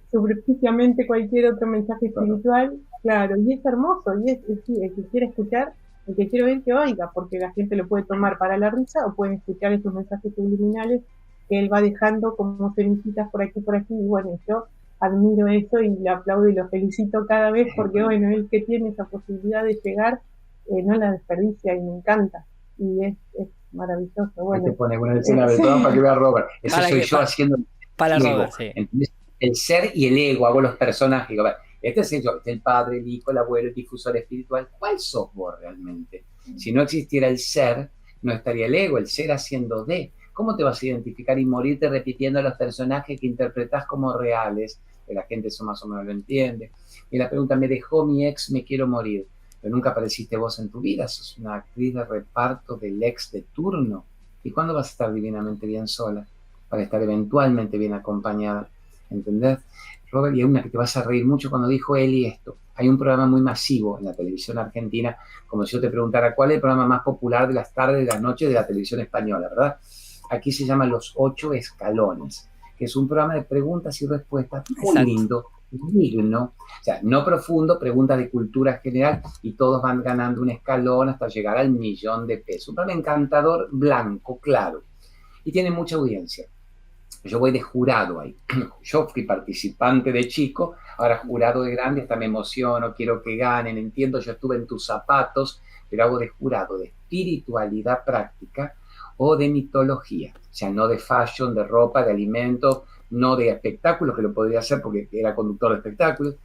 Speaker 3: subrepticiamente cualquier otro mensaje espiritual. Claro, y es hermoso, y el que quiere escuchar El que quiere oír, que oiga, porque la gente lo puede tomar para la risa o pueden escuchar esos mensajes subliminales que él va dejando como semillitas por aquí, y bueno, yo admiro eso y le aplaudo y lo felicito cada vez porque, bueno, él que tiene esa posibilidad de llegar, no la desperdicia y me encanta. Y es maravilloso. Bueno,
Speaker 2: te pone una escena de todo para que vea Robert. Eso
Speaker 1: para
Speaker 2: soy
Speaker 1: que,
Speaker 2: yo haciendo
Speaker 1: para
Speaker 2: el
Speaker 1: Robert,
Speaker 2: ego.
Speaker 1: sí.
Speaker 2: Entonces, el ser y el ego, hago los personajes. Digo, este es yo, este es el padre, el hijo, el abuelo, el difusor espiritual. ¿Cuál sos vos realmente? Si no existiera el ser, no estaría el ego, el ser haciendo de. ¿Cómo te vas a identificar y morirte repitiendo los personajes que interpretás como reales? Que la gente eso más o menos lo entiende. Y la pregunta, me dejó mi ex, me quiero morir. Pero nunca apareciste vos en tu vida, sos una actriz de reparto del ex de turno. ¿Y cuándo vas a estar divinamente bien sola? Para estar eventualmente bien acompañada. ¿Entendés? Robert, y hay una que te vas a reír mucho cuando dijo Eli esto. Hay un programa muy masivo en la televisión argentina, como si yo te preguntara cuál es el programa más popular de las tardes, de las noches de la televisión española, ¿verdad? Aquí se llama Los 8 Escalones, que es un programa de preguntas y respuestas muy lindo, digno, o sea, no profundo, preguntas de cultura general, y todos van ganando un escalón hasta llegar al $1.000.000. Un programa encantador, blanco, claro, y tiene mucha audiencia. Yo voy de jurado ahí. Yo fui participante de chico, ahora jurado de grande, hasta me emociono, quiero que ganen, entiendo, yo estuve en tus zapatos, pero hago de jurado de espiritualidad práctica o de mitología, o sea, no de fashion, de ropa, de alimentos, no de espectáculos, que lo podría hacer porque era conductor de espectáculos.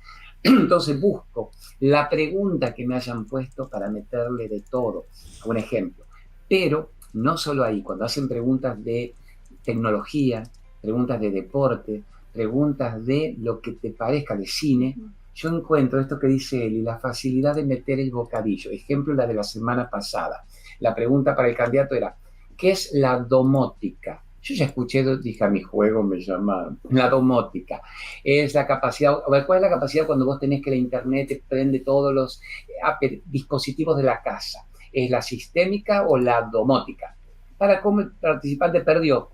Speaker 2: Entonces busco la pregunta que me hayan puesto para meterle de todo. Un ejemplo. Pero no solo ahí, cuando hacen preguntas de tecnología, preguntas de deporte, preguntas de lo que te parezca, de cine, yo encuentro esto que dice él y la facilidad de meter el bocadillo. Ejemplo, la de la semana pasada. La pregunta para el candidato era, ¿qué es la domótica? Yo ya escuché, dije a mi juego, me llamaron. La domótica es la capacidad, a ver, ¿cuál es la capacidad cuando vos tenés que la internet te prende todos los dispositivos de la casa? ¿Es la sistémica o la domótica? Para cómo el participante perdió.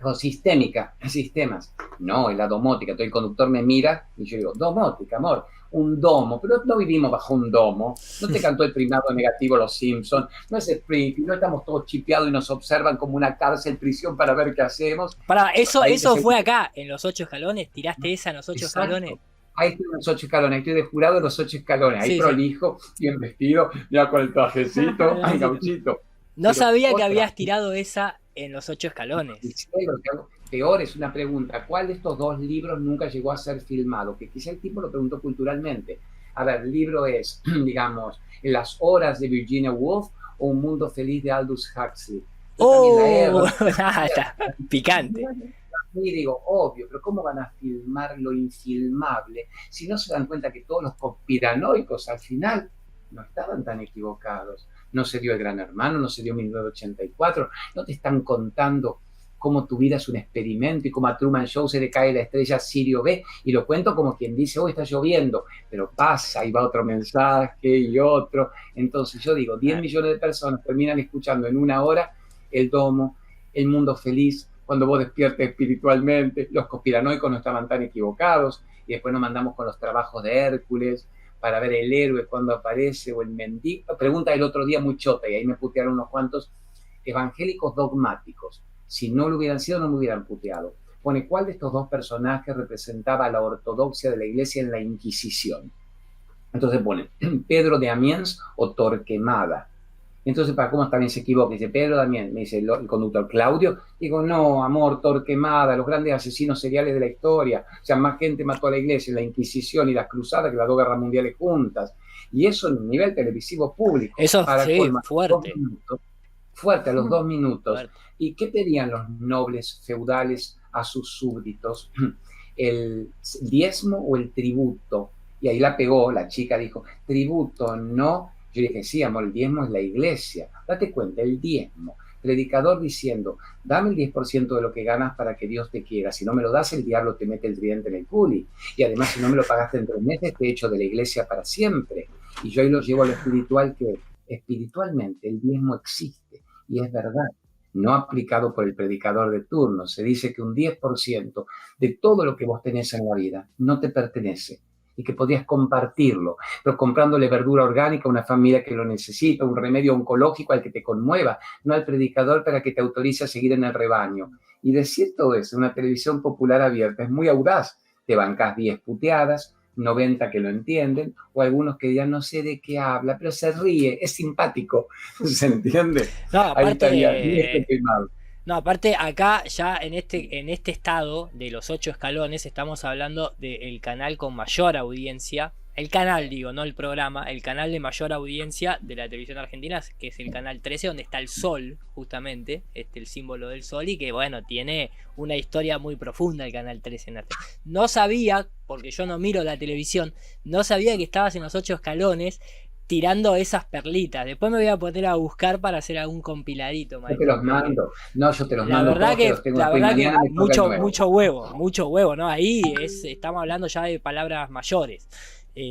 Speaker 2: O sistémica, sistemas. No, es la domótica. Entonces el conductor me mira y yo digo, domótica, amor, un domo. Pero no vivimos bajo un domo. No te cantó el primado negativo Los Simpsons. No es Springfield. No estamos todos chipeados y nos observan como una cárcel, prisión para ver qué hacemos.
Speaker 1: Para, eso fue acá, en Los 8 Escalones. ¿Tiraste esa en Los 8 Escalones?
Speaker 2: Ahí estoy en Los 8 Escalones, estoy de jurado en Los 8 Escalones. Ahí sí, prolijo, bien vestido, ya con el trajecito, ay, gauchito.
Speaker 1: No pero sabía que habías tirado esa en Los 8 Escalones.
Speaker 2: Peor es una pregunta, ¿cuál de estos dos libros nunca llegó a ser filmado? Que quizá el tipo lo preguntó culturalmente. A ver, el libro es, digamos, Las horas de Virginia Woolf o Un mundo feliz de Aldous Huxley.
Speaker 1: Está picante.
Speaker 2: Y digo, obvio, pero ¿cómo van a filmar lo infilmable si no se dan cuenta que todos los conspiranoicos al final no estaban tan equivocados? No se dio el Gran Hermano, no se dio 1984, no te están contando cómo tu vida es un experimento y cómo a Truman Show se le cae la estrella Sirio B, y lo cuento como quien dice, hoy está lloviendo, pero pasa y va otro mensaje y otro. Entonces yo digo, 10 millones de personas terminan escuchando en una hora el domo, el mundo feliz, cuando vos despiertes espiritualmente, los conspiranoicos no estaban tan equivocados, y después nos mandamos con los trabajos de Hércules, para ver el héroe cuando aparece, o el mendigo. Pregunta el otro día muy chota, y ahí me putearon unos cuantos evangélicos dogmáticos. Si no lo hubieran sido, no me hubieran puteado. Pone, ¿cuál de estos dos personajes representaba la ortodoxia de la iglesia en la Inquisición? Entonces pone, Pedro de Amiens o Torquemada. Entonces, ¿para cómo también se equivoca? Dice, Pedro también, me dice el conductor Claudio. Digo, no, amor, Torquemada, los grandes asesinos seriales de la historia. O sea, más gente mató a la iglesia en la Inquisición y las cruzadas que las 2 guerras mundiales juntas. Y eso en un nivel televisivo público.
Speaker 1: Eso sí, fuerte.
Speaker 2: Fuerte, a los 2 minutos. Fuerte. ¿Y qué pedían los nobles feudales a sus súbditos? ¿El diezmo o el tributo? Y ahí la pegó, la chica dijo, tributo, no. Yo dije, sí, amor, el diezmo es la iglesia. Date cuenta, el diezmo. Predicador diciendo, dame el 10% de lo que ganas para que Dios te quiera. Si no me lo das, el diablo te mete el tridente en el culi. Y además, si no me lo pagaste en 3 meses, te echo de la iglesia para siempre. Y yo ahí lo llevo a lo espiritual, que espiritualmente el diezmo existe. Y es verdad, no aplicado por el predicador de turno. Se dice que un 10% de todo lo que vos tenés en la vida no te pertenece. y que podías compartirlo, pero comprándole verdura orgánica a una familia que lo necesita, un remedio oncológico al que te conmueva, no al predicador para que te autorice a seguir en el rebaño. Y decir todo eso en una televisión popular abierta es muy audaz. Te bancás 10 puteadas, 90 que lo entienden, o algunos que ya no sé de qué habla, pero se ríe, es simpático, ¿se entiende?
Speaker 1: No, aparte,
Speaker 2: ahí estaría bien quemado.
Speaker 1: No, aparte acá ya en este estado de los 8 escalones estamos hablando del canal con mayor audiencia, el canal digo, no el programa, el canal de mayor audiencia de la televisión argentina, que es el canal 13, donde está el sol, justamente, el símbolo del sol, y que bueno, tiene una historia muy profunda el canal 13. No sabía, porque yo no miro la televisión, no sabía que estabas en los 8 escalones tirando esas perlitas. Después me voy a poner a buscar para hacer algún compiladito.
Speaker 2: Yo te los mando. No, yo te los mando.
Speaker 1: La verdad que mucho huevo, ¿no? Ahí estamos hablando ya de palabras mayores.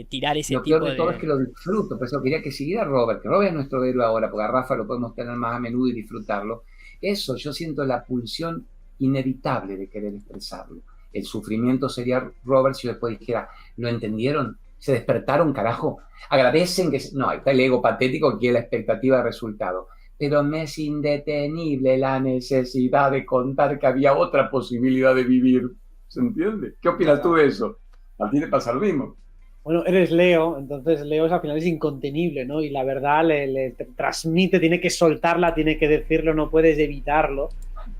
Speaker 1: Tirar ese tipo de...
Speaker 2: Lo peor de todo es que lo disfruto. Por eso quería que siguiera Robert, que Robert es nuestro héroe ahora, porque a Rafa lo podemos tener más a menudo y disfrutarlo. Eso, yo siento la pulsión inevitable de querer expresarlo. El sufrimiento sería Robert si yo después dijera, ¿lo entendieron? ¿Se despertaron, carajo? Agradecen que... No, ahí está el ego patético que es la expectativa de resultado. Pero me es indetenible la necesidad de contar que había otra posibilidad de vivir. ¿Se entiende? ¿Qué opinas tú de eso? A ti te pasa lo mismo.
Speaker 5: Bueno, eres Leo, entonces Leo al final es incontenible, ¿no? Y la verdad le transmite, tiene que soltarla, tiene que decirlo, no puedes evitarlo.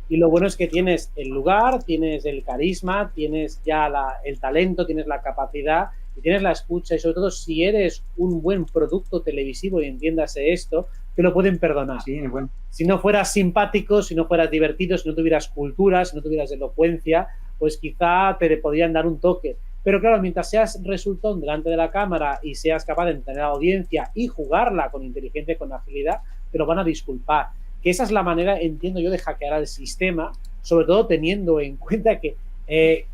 Speaker 5: Y lo bueno es que tienes el lugar, tienes el carisma, tienes ya el talento, tienes la capacidad y tienes la escucha. Y sobre todo, si eres un buen producto televisivo, y entiéndase esto, te lo pueden perdonar.
Speaker 2: Sí, bueno.
Speaker 5: Si no fueras simpático, si no fueras divertido, si no tuvieras cultura, si no tuvieras elocuencia, pues quizá te podrían dar un toque. Pero claro, mientras seas resultón delante de la cámara y seas capaz de tener audiencia y jugarla con inteligencia y con agilidad, te lo van a disculpar. Que esa es la manera, entiendo yo, de hackear al sistema, sobre todo teniendo en cuenta que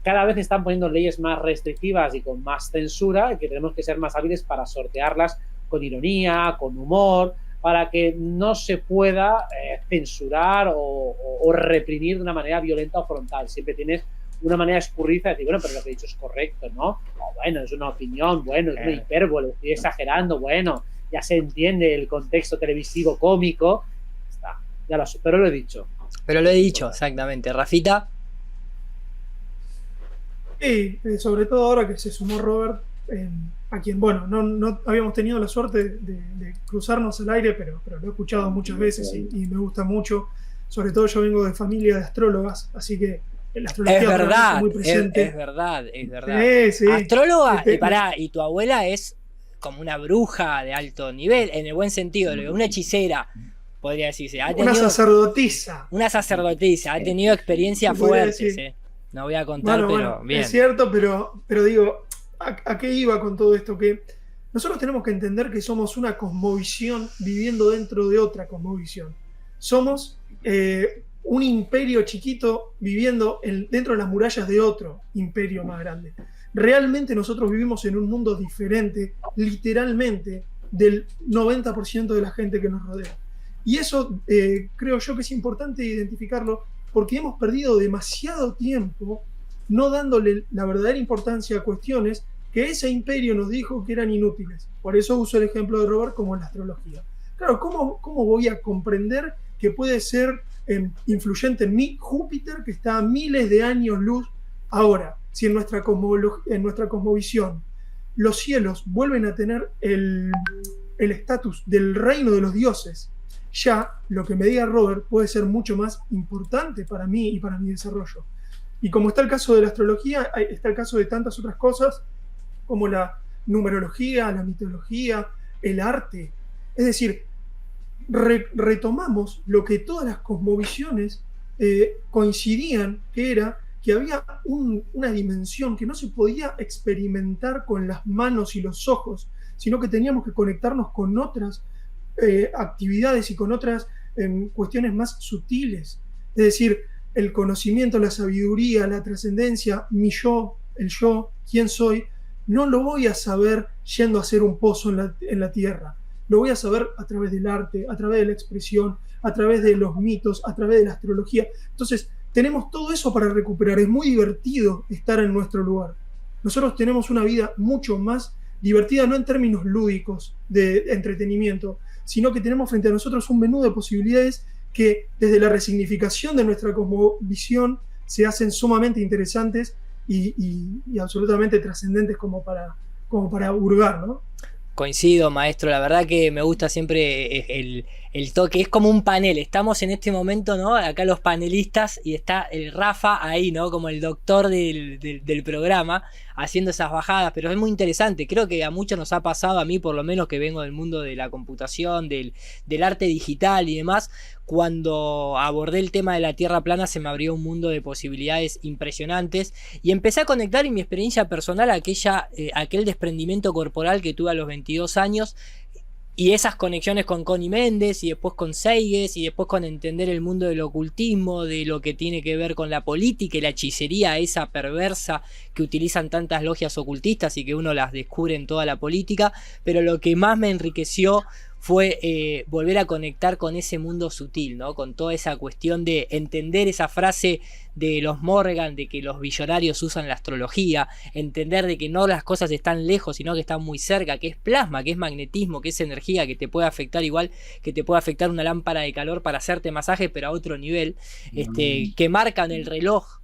Speaker 5: cada vez están poniendo leyes más restrictivas y con más censura, y que tenemos que ser más hábiles para sortearlas con ironía, con humor, para que no se pueda censurar o reprimir de una manera violenta o frontal. Siempre tienes una manera escurriza de decir, bueno, pero lo que he dicho es correcto, ¿no? Bueno, es una opinión, bueno, es una hipérbole, estoy exagerando, bueno, ya se entiende el contexto televisivo cómico, está, pero lo he dicho.
Speaker 1: Pero lo he dicho, exactamente. Rafita.
Speaker 4: Sí, sobre todo ahora que se sumó Robert, a quien, bueno, no habíamos tenido la suerte de cruzarnos al aire, pero lo he escuchado muchas veces y me gusta mucho. Sobre todo yo vengo de familia de astrólogas, así que la astrología
Speaker 1: es verdad,
Speaker 4: muy presente.
Speaker 1: Es verdad.
Speaker 4: Sí.
Speaker 1: Astróloga, y tu abuela es como una bruja de alto nivel, en el buen sentido, una hechicera, podría decirse.
Speaker 4: Una sacerdotisa.
Speaker 1: Ha tenido experiencias fuertes. No voy a contar, pero bien.
Speaker 4: Es cierto, pero digo, ¿a qué iba con todo esto? Que nosotros tenemos que entender que somos una cosmovisión viviendo dentro de otra cosmovisión. Somos un imperio chiquito viviendo dentro de las murallas de otro imperio más grande. Realmente nosotros vivimos en un mundo diferente, literalmente, del 90% de la gente que nos rodea. Y eso creo yo que es importante identificarlo, porque hemos perdido demasiado tiempo no dándole la verdadera importancia a cuestiones que ese imperio nos dijo que eran inútiles. Por eso uso el ejemplo de Robert como la astrología. Claro, ¿cómo voy a comprender que puede ser influyente en mí Júpiter, que está a miles de años luz? Ahora, si en nuestra cosmovisión los cielos vuelven a tener el estatus del reino de los dioses, ya lo que me diga Robert puede ser mucho más importante para mí y para mi desarrollo. Y como está el caso de la astrología, está el caso de tantas otras cosas, como la numerología, la mitología, el arte. Es decir, retomamos lo que todas las cosmovisiones coincidían, que era que había una dimensión que no se podía experimentar con las manos y los ojos, sino que teníamos que conectarnos con otras actividades y con otras cuestiones más sutiles. Es decir, el conocimiento, la sabiduría, la trascendencia, mi yo, el yo, quién soy, no lo voy a saber yendo a hacer un pozo en la tierra. Lo voy a saber a través del arte, a través de la expresión, a través de los mitos, a través de la astrología. Entonces, tenemos todo eso para recuperar. Es muy divertido estar en nuestro lugar. nosotros tenemos una vida mucho más divertida, no en términos lúdicos de entretenimiento, sino que tenemos frente a nosotros un menú de posibilidades que desde la resignificación de nuestra cosmovisión se hacen sumamente interesantes y absolutamente trascendentes como para hurgar, ¿no?
Speaker 1: Coincido, maestro, la verdad que me gusta siempre el toque, es como un panel, estamos en este momento, ¿no? Acá los panelistas y está el Rafa ahí, ¿no? Como el doctor del programa, haciendo esas bajadas, pero es muy interesante, creo que a muchos nos ha pasado, a mí por lo menos que vengo del mundo de la computación, del arte digital y demás, cuando abordé el tema de la Tierra plana se me abrió un mundo de posibilidades impresionantes y empecé a conectar en mi experiencia personal aquel desprendimiento corporal que tuve a los 22 años y esas conexiones con Connie Méndez y después con Seiges y después con entender el mundo del ocultismo, de lo que tiene que ver con la política y la hechicería esa perversa que utilizan tantas logias ocultistas y que uno las descubre en toda la política, pero lo que más me enriqueció fue volver a conectar con ese mundo sutil, ¿no? Con toda esa cuestión de entender esa frase de los Morgan, de que los billonarios usan la astrología, entender de que no las cosas están lejos, sino que están muy cerca, que es plasma, que es magnetismo, que es energía, que te puede afectar igual que te puede afectar una lámpara de calor para hacerte masaje, pero a otro nivel, que marcan el reloj,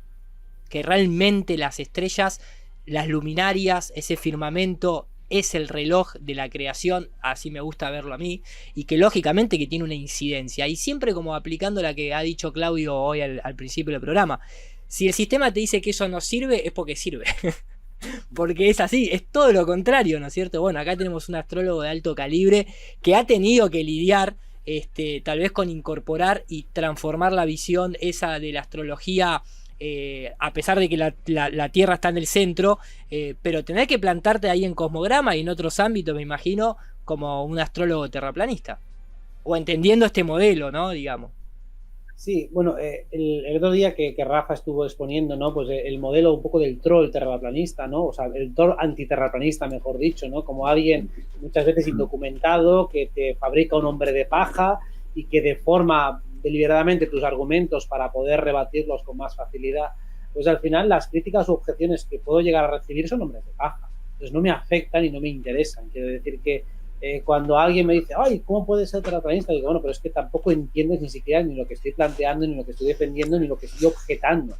Speaker 1: que realmente las estrellas, las luminarias, ese firmamento es el reloj de la creación, así me gusta verlo a mí, y que lógicamente que tiene una incidencia, y siempre como aplicando la que ha dicho Claudio hoy al principio del programa, si el sistema te dice que eso no sirve, es porque sirve, porque es así, es todo lo contrario, ¿no es cierto? Bueno, acá tenemos un astrólogo de alto calibre que ha tenido que lidiar tal vez con incorporar y transformar la visión esa de la astrología, a pesar de que la Tierra está en el centro, pero tener que plantarte ahí en Cosmograma y en otros ámbitos, me imagino, como un astrólogo terraplanista, o entendiendo este modelo, ¿no? Digamos.
Speaker 5: Sí, bueno, el otro día que Rafa estuvo exponiendo, ¿no? Pues el modelo un poco del troll terraplanista, ¿no? O sea, el troll antiterraplanista, mejor dicho, ¿no? Como alguien muchas veces indocumentado que te fabrica un hombre de paja y que deforma deliberadamente tus argumentos para poder rebatirlos con más facilidad, pues al final las críticas o objeciones que puedo llegar a recibir son hombres de paja. Entonces no me afectan y no me interesan. Quiero decir que cuando alguien me dice, ay, ¿cómo puede ser terraplanista? Digo, bueno, pero es que tampoco entiendes ni siquiera ni lo que estoy planteando, ni lo que estoy defendiendo, ni lo que estoy objetando.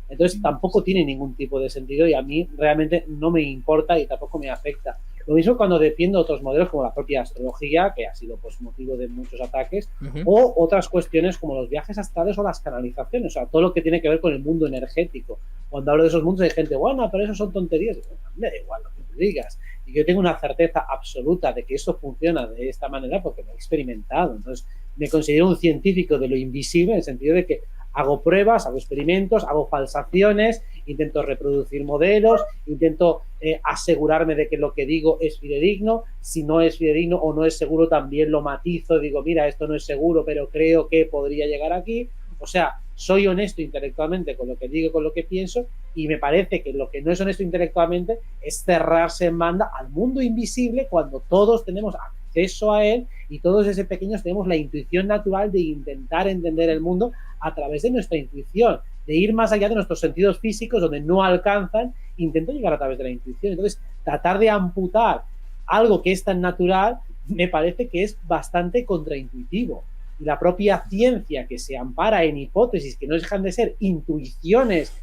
Speaker 5: Entonces tampoco tiene ningún tipo de sentido y a mí realmente no me importa y tampoco me afecta. Lo mismo cuando defiendo otros modelos como la propia astrología, que ha sido pues motivo de muchos ataques, o otras cuestiones como los viajes astrales o las canalizaciones, o sea, todo lo que tiene que ver con el mundo energético. Cuando hablo de esos mundos hay gente, bueno, pero eso son tonterías. Digo, me da igual lo que tú digas. Y yo tengo una certeza absoluta de que esto funciona de esta manera porque lo he experimentado. Entonces, me considero un científico de lo invisible en el sentido de que hago pruebas, hago experimentos, hago falsaciones, intento reproducir modelos, intento asegurarme de que lo que digo es fidedigno. Si no es fidedigno o no es seguro, también lo matizo. Digo, mira, esto no es seguro, pero creo que podría llegar aquí. O sea, soy honesto intelectualmente con lo que digo, con lo que pienso, y me parece que lo que no es honesto intelectualmente es cerrarse en banda al mundo invisible cuando todos tenemos acceso a él y todos desde pequeños tenemos la intuición natural de intentar entender el mundo a través de nuestra intuición, de ir más allá de nuestros sentidos físicos donde no alcanzan, intento llegar a través de la intuición. Entonces, tratar de amputar algo que es tan natural me parece que es bastante contraintuitivo. Y la propia ciencia que se ampara en hipótesis que no dejan de ser intuiciones,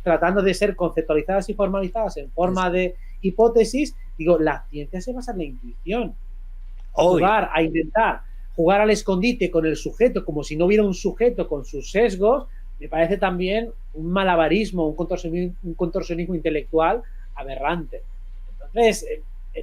Speaker 5: tratando de ser conceptualizadas y formalizadas en forma de hipótesis, digo, la ciencia se basa en la intuición. Intentar jugar al escondite con el sujeto como si no hubiera un sujeto con sus sesgos, me parece también un malabarismo, un contorsionismo intelectual aberrante. Entonces,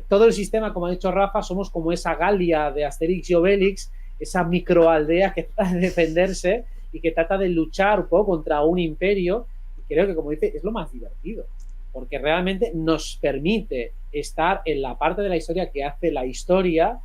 Speaker 5: todo el sistema, como ha dicho Rafa, somos como esa Galia de Asterix y Obelix, esa microaldea que trata de defenderse y que trata de luchar un poco contra un imperio, y creo que, como dice, es lo más divertido, porque realmente nos permite estar en la parte de la historia que hace la historia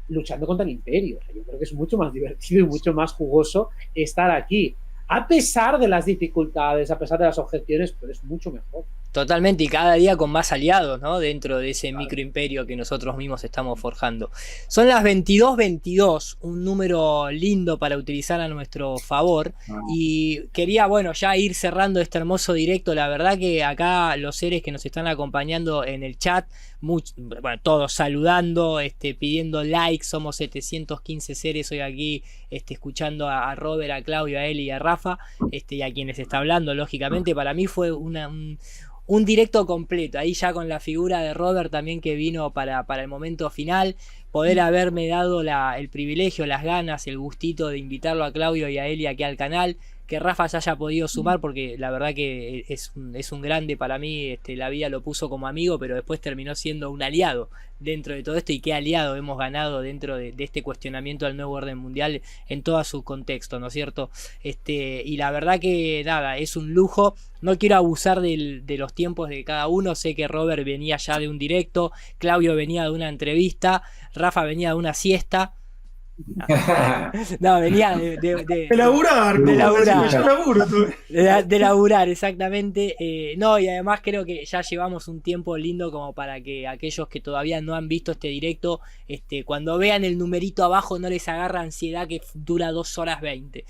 Speaker 5: luchando contra el imperio. O sea, yo creo que es mucho más divertido y mucho más jugoso estar aquí, a pesar de las dificultades, a pesar de las objeciones, pero es mucho mejor.
Speaker 1: Totalmente, y cada día con más aliados, ¿no? Dentro de ese microimperio que nosotros mismos estamos forjando. Son las 22:22, un número lindo para utilizar a nuestro favor. Y quería, bueno, ya ir cerrando este hermoso directo. La verdad que acá los seres que nos están acompañando en el chat, bueno, todos saludando, pidiendo likes. Somos 715 seres hoy aquí, escuchando a Robert, a Claudio, a Eli y a Rafa, y a quienes está hablando, lógicamente. Para mí fue un directo completo, ahí ya con la figura de Robert también, que vino para el momento final, poder haberme dado el privilegio, las ganas, el gustito de invitarlo a Claudio y a Eli aquí al canal, que Rafa se haya podido sumar, porque la verdad que es un grande para mí. La vida lo puso como amigo, pero después terminó siendo un aliado dentro de todo esto, y qué aliado hemos ganado dentro de este cuestionamiento del nuevo orden mundial en todo su contexto, ¿no es cierto? Y la verdad que nada, es un lujo. No quiero abusar de los tiempos de cada uno. Sé que Robert venía ya de un directo, Claudio venía de una entrevista, Rafa venía de una siesta. No, venía de laburar, de laburar, exactamente. No, y además creo que ya llevamos un tiempo lindo como para que aquellos que todavía no han visto este directo, cuando vean el numerito abajo no les agarra ansiedad, que dura 2 horas 20.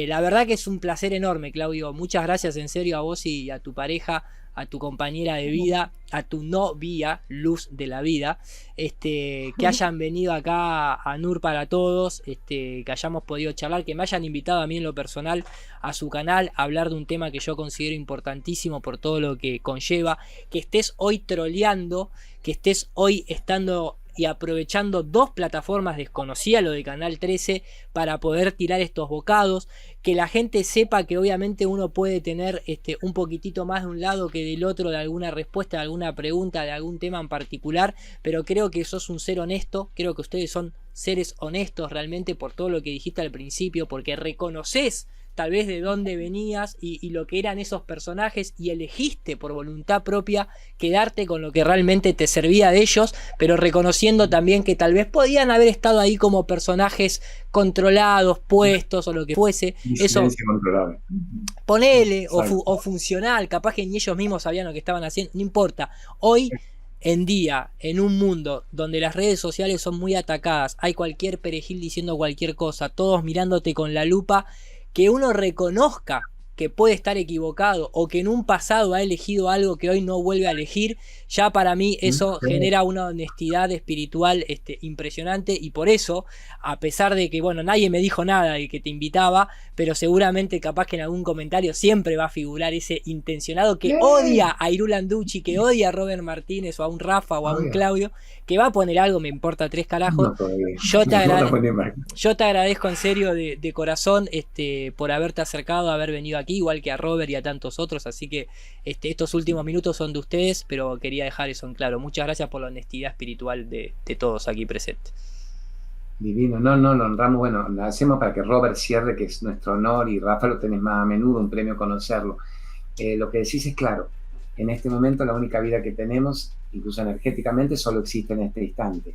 Speaker 1: La verdad que es un placer enorme, Claudio. Muchas gracias en serio a vos y a tu pareja, a tu compañera de vida, a tu novia, Luz de la Vida, que hayan venido acá a Nur para Todos, que hayamos podido charlar, que me hayan invitado a mí en lo personal a su canal a hablar de un tema que yo considero importantísimo por todo lo que conlleva, que estés hoy troleando, que estés hoy estando y aprovechando 2 plataformas desconocidas, lo de Canal 13, para poder tirar estos bocados, que la gente sepa que obviamente uno puede tener un poquitito más de un lado que del otro, de alguna respuesta, de alguna pregunta, de algún tema en particular, pero creo que sos un ser honesto, creo que ustedes son seres honestos realmente por todo lo que dijiste al principio, porque reconoces tal vez de dónde venías y lo que eran esos personajes, y elegiste por voluntad propia quedarte con lo que realmente te servía de ellos, pero reconociendo también que tal vez podían haber estado ahí como personajes controlados, puestos o lo que fuese. Eso, ponele, o funcional, capaz que ni ellos mismos sabían lo que estaban haciendo, no importa. Hoy en día, en un mundo donde las redes sociales son muy atacadas, hay cualquier perejil diciendo cualquier cosa, todos mirándote con la lupa, que uno reconozca que puede estar equivocado o que en un pasado ha elegido algo que hoy no vuelve a elegir, ya para mí eso genera una honestidad espiritual impresionante. Y por eso, a pesar de que, bueno, nadie me dijo nada de que te invitaba, pero seguramente capaz que en algún comentario siempre va a figurar ese intencionado que odia a Irú Landucci, que odia a Robert Martínez o a un Rafa o a un Claudio, que va a poner algo, me importa 3 carajos. Yo te agradezco en serio de corazón por haberte acercado, haber venido aquí, igual que a Robert y a tantos otros. Así que estos últimos minutos son de ustedes, pero quería dejar eso en claro. Muchas gracias por la honestidad espiritual de todos aquí presentes.
Speaker 2: Divino, no, lo honramos. Bueno, lo hacemos para que Robert cierre, que es nuestro honor, y Rafa lo tenés más a menudo, un premio conocerlo. Lo que decís es claro. En este momento la única vida que tenemos, incluso energéticamente, solo existe en este instante.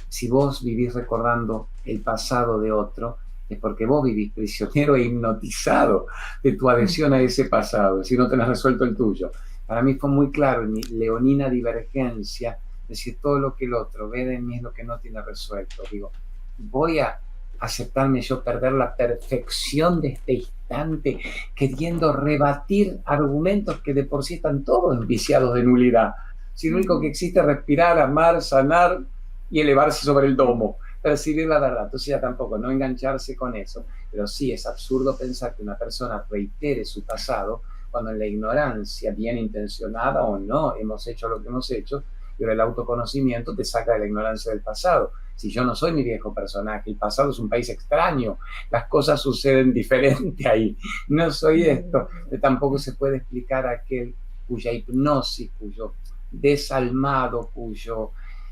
Speaker 2: Si vos vivís recordando el pasado de otro, es porque vos vivís prisionero e hipnotizado de tu adhesión a ese pasado, si no tenés resuelto el tuyo. Para mí fue muy claro en mi leonina divergencia, decir, todo lo que el otro ve de mí es lo que no tiene resuelto. Digo, voy a aceptarme yo perder la perfección de este instante, queriendo rebatir argumentos que de por sí están todos viciados de nulidad. Si lo único que existe es respirar, amar, sanar y elevarse sobre el domo, percibir la verdad. Entonces ya tampoco, no engancharse con eso. Pero sí es absurdo pensar que una persona reitere su pasado cuando en la ignorancia, bien intencionada o no, hemos hecho lo que hemos hecho, pero el autoconocimiento te saca de la ignorancia del pasado. Si yo no soy mi viejo personaje, el pasado es un país extraño, las cosas suceden diferente ahí, no soy esto. Tampoco se puede explicar a aquel cuya hipnosis, cuyo desalmado, cuyo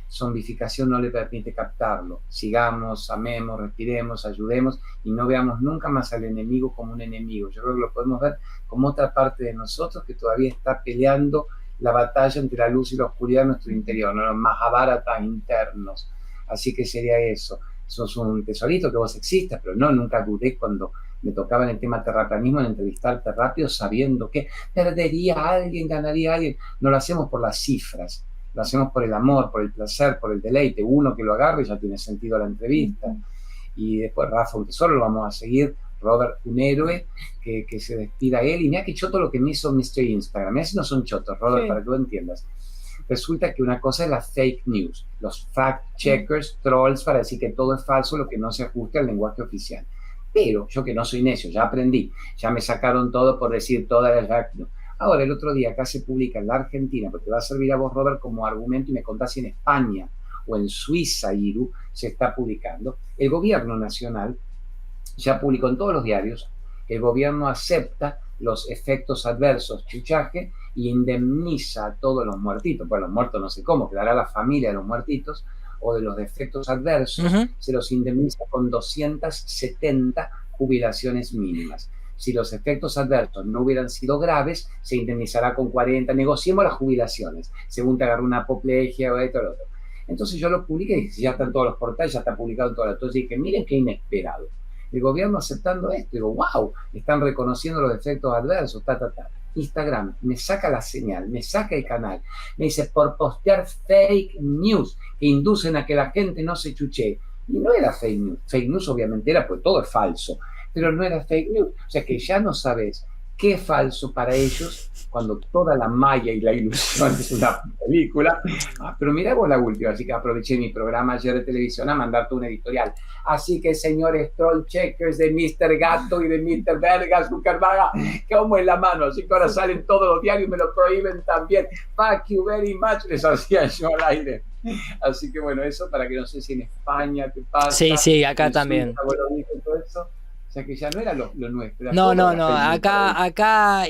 Speaker 2: zombificación no le permite captarlo. Sigamos, amemos, respiremos, ayudemos y no veamos nunca más al enemigo como un enemigo. Yo creo que lo podemos ver como otra parte de nosotros que todavía está peleando la batalla entre la luz y la oscuridad en nuestro interior, ¿no? Los Mahabharatas internos. Así que sería eso. sos un tesorito que vos existas, pero no, nunca dudé cuando me tocaba en el tema terraplanismo en entrevistarte rápido sabiendo que perdería a alguien, ganaría a alguien. No lo hacemos por las cifras, lo hacemos por el amor, por el placer, por el deleite. Uno que lo agarre ya tiene sentido la entrevista. Y después Rafa, un tesoro, lo vamos a seguir. Robert, un héroe, que se despida él. Y mira qué choto lo que me hizo Mr. Instagram. Mira si no son chotos, Robert, para que tú entiendas. Resulta que una cosa es la fake news, los fact-checkers, trolls, para decir que todo es falso, lo que no se ajusta al lenguaje oficial. Pero yo que no soy necio, ya aprendí, ya me sacaron todo por decir todas las fake news. Ahora, el otro día acá se publica en la Argentina, porque te va a servir a vos, Robert, como argumento, y me contás si en España o en Suiza, Iru, se está publicando. El gobierno nacional ya publicó en todos los diarios, el gobierno acepta los efectos adversos, chuchaje, y indemniza a todos los muertitos. Pues los muertos no sé cómo, quedará la familia de los muertitos, o de los efectos adversos, se los indemniza con 270 jubilaciones mínimas. Si los efectos adversos no hubieran sido graves, se indemnizará con 40. Negociemos las jubilaciones, según te agarró una apoplejia o esto o lo otro. Entonces yo lo publiqué y dije, ya están todos los portales, ya está publicado en todas las. Entonces dije, miren qué inesperado. El gobierno aceptando esto, digo, wow, están reconociendo los efectos adversos, Instagram me saca la señal, me saca el canal, me dice por postear fake news que inducen a que la gente no se chuchee. Y no era fake news obviamente era, pues todo es falso, pero no era fake news. O sea que ya no sabes qué es falso para ellos cuando toda la malla y la ilusión es una película. Pero mira vos la última, así que aproveché mi programa ayer de televisión a mandarte un editorial. Así que, señores troll checkers de Mr. Gato y de Mr. Verga, Zuckerberg, como en la mano, así que ahora salen todos los diarios y me lo prohíben también. Fuck you very much, les hacía yo al aire. Así que bueno, eso para que no sé si en España te pasa.
Speaker 1: Sí, acá también.
Speaker 2: Todo eso. O sea que ya no era lo nuestro.
Speaker 1: No. Acá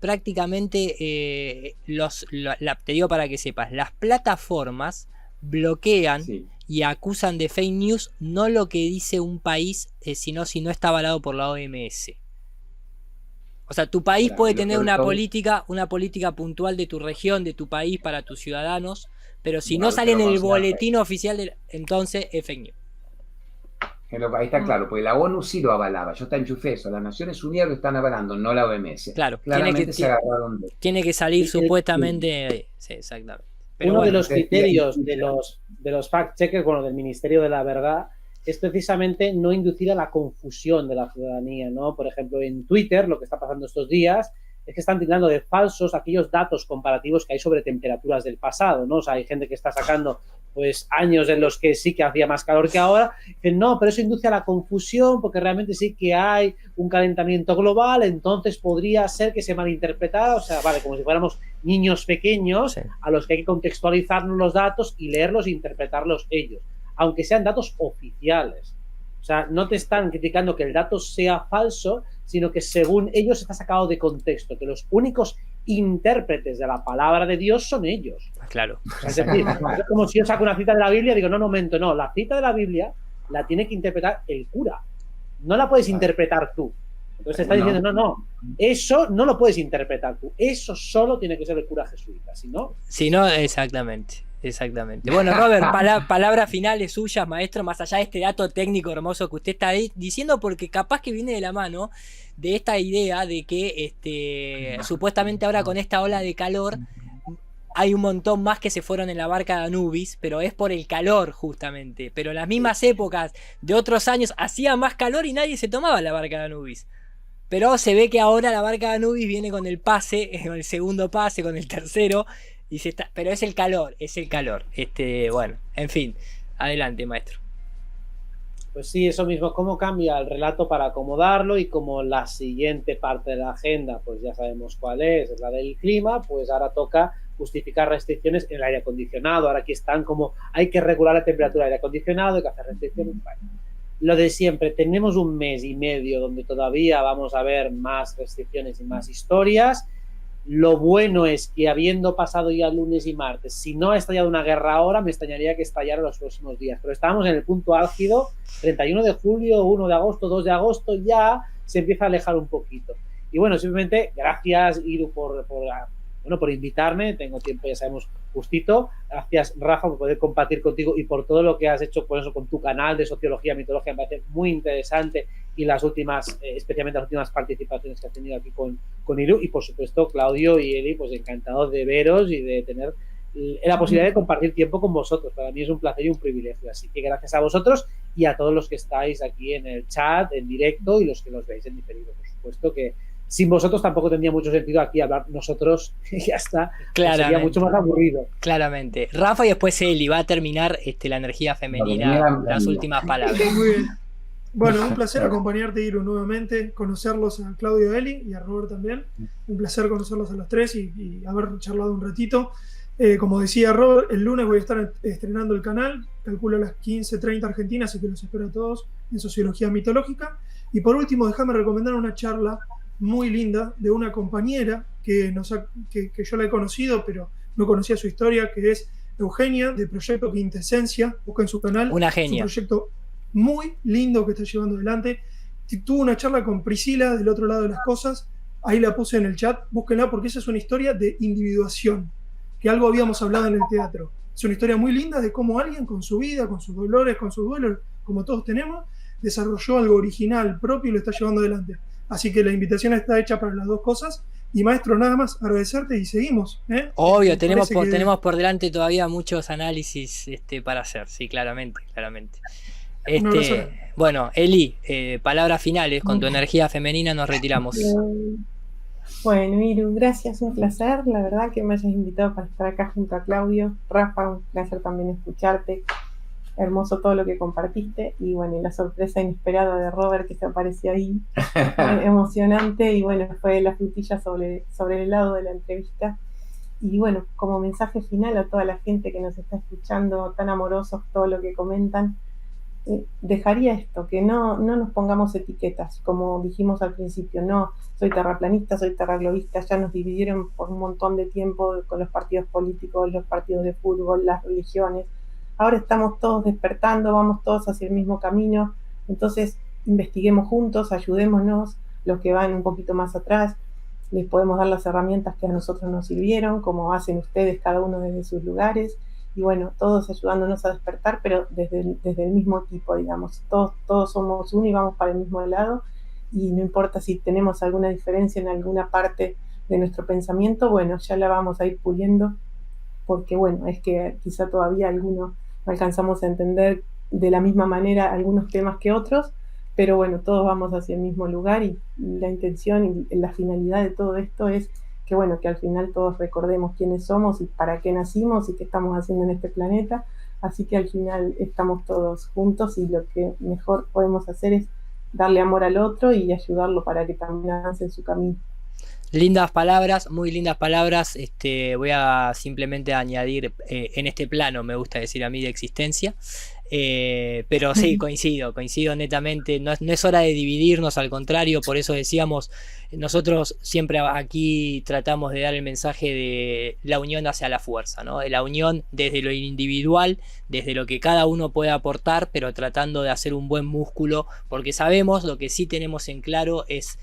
Speaker 1: prácticamente te digo para que sepas, las plataformas bloquean y acusan de fake news no lo que dice un país, sino si no está avalado por la OMS. O sea, tu país puede tener una política puntual de tu región, de tu país para tus ciudadanos, pero si no sale en el boletín oficial, entonces es fake news.
Speaker 2: Ahí está claro, porque la ONU sí lo avalaba, yo te enchufé eso, las Naciones Unidas lo están avalando, no la OMS.
Speaker 1: Claro,
Speaker 2: claramente se agarraron
Speaker 1: tiene que salir supuestamente. Sí, exactamente.
Speaker 5: Pero uno de los criterios de los fact-checkers, bueno, del Ministerio de la Verdad, es precisamente no inducir a la confusión de la ciudadanía, ¿no? Por ejemplo, en Twitter, lo que está pasando estos días es que están tildando de falsos aquellos datos comparativos que hay sobre temperaturas del pasado, ¿no? O sea, hay gente que está sacando pues años en los que sí que hacía más calor que ahora, dicen, no, pero eso induce a la confusión porque realmente sí que hay un calentamiento global, entonces podría ser que se malinterpretara, o sea, vale, como si fuéramos niños pequeños a los que hay que contextualizarnos los datos y leerlos e interpretarlos ellos, aunque sean datos oficiales. O sea, no te están criticando que el dato sea falso, sino que según ellos está sacado de contexto, que los únicos intérpretes de la palabra de Dios son ellos.
Speaker 1: Claro.
Speaker 5: O sea, es decir, es como si yo saco una cita de la Biblia y digo, no, la cita de la Biblia la tiene que interpretar el cura. No la puedes interpretar tú. Entonces está diciendo, no, eso no lo puedes interpretar tú. Eso solo tiene que ser el cura jesuita. Si no,
Speaker 1: exactamente. Bueno, Robert, palabras finales suyas, maestro, más allá de este dato técnico hermoso que usted está diciendo, porque capaz que viene de la mano de esta idea de que supuestamente ahora con esta ola de calor hay un montón más que se fueron en la barca de Anubis, pero es por el calor justamente. Pero en las mismas épocas de otros años hacía más calor y nadie se tomaba la barca de Anubis. Pero se ve que ahora la barca de Anubis viene con el pase, con el segundo pase, con el tercero. Pero es el calor. Bueno, en fin, adelante, maestro.
Speaker 5: Pues sí, eso mismo, cómo cambia el relato para acomodarlo, y como la siguiente parte de la agenda, pues ya sabemos cuál es la del clima, pues ahora toca justificar restricciones en el aire acondicionado. Ahora aquí están como, hay que regular la temperatura del aire acondicionado, hay que hacer restricciones. Lo de siempre, tenemos un mes y medio donde todavía vamos a ver más restricciones y más historias. Lo bueno es que habiendo pasado ya lunes y martes, si no ha estallado una guerra ahora, me extrañaría que estallara en los próximos días. Pero estábamos en el punto álgido, 31 de julio, 1 de agosto, 2 de agosto, ya se empieza a alejar un poquito. Y bueno, simplemente gracias, Iru, por bueno, por invitarme, tengo tiempo, ya sabemos, justito. Gracias, Rafa, por poder compartir contigo y por todo lo que has hecho por eso, con tu canal de Sociología, Mitología, me parece muy interesante, y las últimas, especialmente las últimas participaciones que has tenido aquí con Iru, y por supuesto, Claudio y Eli, pues encantados de veros y de tener la posibilidad de compartir tiempo con vosotros. Para mí es un placer y un privilegio, así que gracias a vosotros y a todos los que estáis aquí en el chat, en directo, y los que nos veis en diferido, por supuesto, que sin vosotros tampoco tendría mucho sentido aquí hablar nosotros y ya está. Sería mucho más aburrido.
Speaker 1: Claramente. Rafa y después Eli va a terminar la energía femenina, las últimas palabras.
Speaker 4: Muy bien. Bueno, un placer acompañarte, Iru, nuevamente, conocerlos a Claudio, Eli y a Robert también. Un placer conocerlos a los tres y haber charlado un ratito. Como decía Robert, el lunes voy a estar estrenando el canal, calculo a las 15:30 Argentina, así que los espero a todos en Sociología Mitológica. Y por último, déjame recomendar una charla muy linda de una compañera que yo la he conocido, pero no conocía su historia, que es Eugenia, de Proyecto Quintesencia. Busca en su canal.
Speaker 1: Una genia.
Speaker 4: Es un proyecto muy lindo que está llevando adelante. Tuve una charla con Priscila del otro lado de las cosas, ahí la puse en el chat, búsquenla porque esa es una historia de individuación, que algo habíamos hablado en el teatro. Es una historia muy linda de cómo alguien con su vida, con sus dolores, con sus duelos, como todos tenemos, desarrolló algo original, propio, y lo está llevando adelante. Así que la invitación está hecha para las dos cosas. Y maestro, nada más agradecerte y seguimos.
Speaker 1: Obvio, tenemos por delante todavía muchos análisis para hacer, sí, claramente. Bueno, Eli, palabras finales, con tu energía femenina nos retiramos.
Speaker 3: Bueno, Iru, gracias, un placer, la verdad que me hayas invitado para estar acá junto a Claudio. Rafa, un placer también escucharte. Hermoso todo lo que compartiste, y bueno, y la sorpresa inesperada de Robert que se apareció ahí, emocionante, y bueno, fue la frutilla sobre el helado de la entrevista. Y bueno, como mensaje final a toda la gente que nos está escuchando, tan amorosos todo lo que comentan, dejaría esto, que no nos pongamos etiquetas, como dijimos al principio, no, soy terraplanista, soy terraglobista, ya nos dividieron por un montón de tiempo con los partidos políticos, los partidos de fútbol, las religiones. Ahora estamos todos despertando, vamos todos hacia el mismo camino, entonces investiguemos juntos, ayudémonos, los que van un poquito más atrás, les podemos dar las herramientas que a nosotros nos sirvieron, como hacen ustedes cada uno desde sus lugares, y bueno, todos ayudándonos a despertar, pero desde el mismo equipo, digamos, todos somos uno y vamos para el mismo lado, y no importa si tenemos alguna diferencia en alguna parte de nuestro pensamiento, bueno, ya la vamos a ir puliendo, porque bueno, es que quizá todavía algunos no alcanzamos a entender de la misma manera algunos temas que otros, pero bueno, todos vamos hacia el mismo lugar, y la intención y la finalidad de todo esto es que bueno, que al final todos recordemos quiénes somos y para qué nacimos y qué estamos haciendo en este planeta, así que al final estamos todos juntos, y lo que mejor podemos hacer es darle amor al otro y ayudarlo para que también avance en su camino.
Speaker 1: Lindas palabras, muy lindas palabras. Voy a simplemente añadir en este plano, me gusta decir a mí, de existencia. Pero sí, coincido netamente. No es hora de dividirnos, al contrario, por eso decíamos, nosotros siempre aquí tratamos de dar el mensaje de la unión hacia la fuerza, ¿no? De la unión desde lo individual, desde lo que cada uno puede aportar, pero tratando de hacer un buen músculo, porque sabemos, lo que sí tenemos en claro es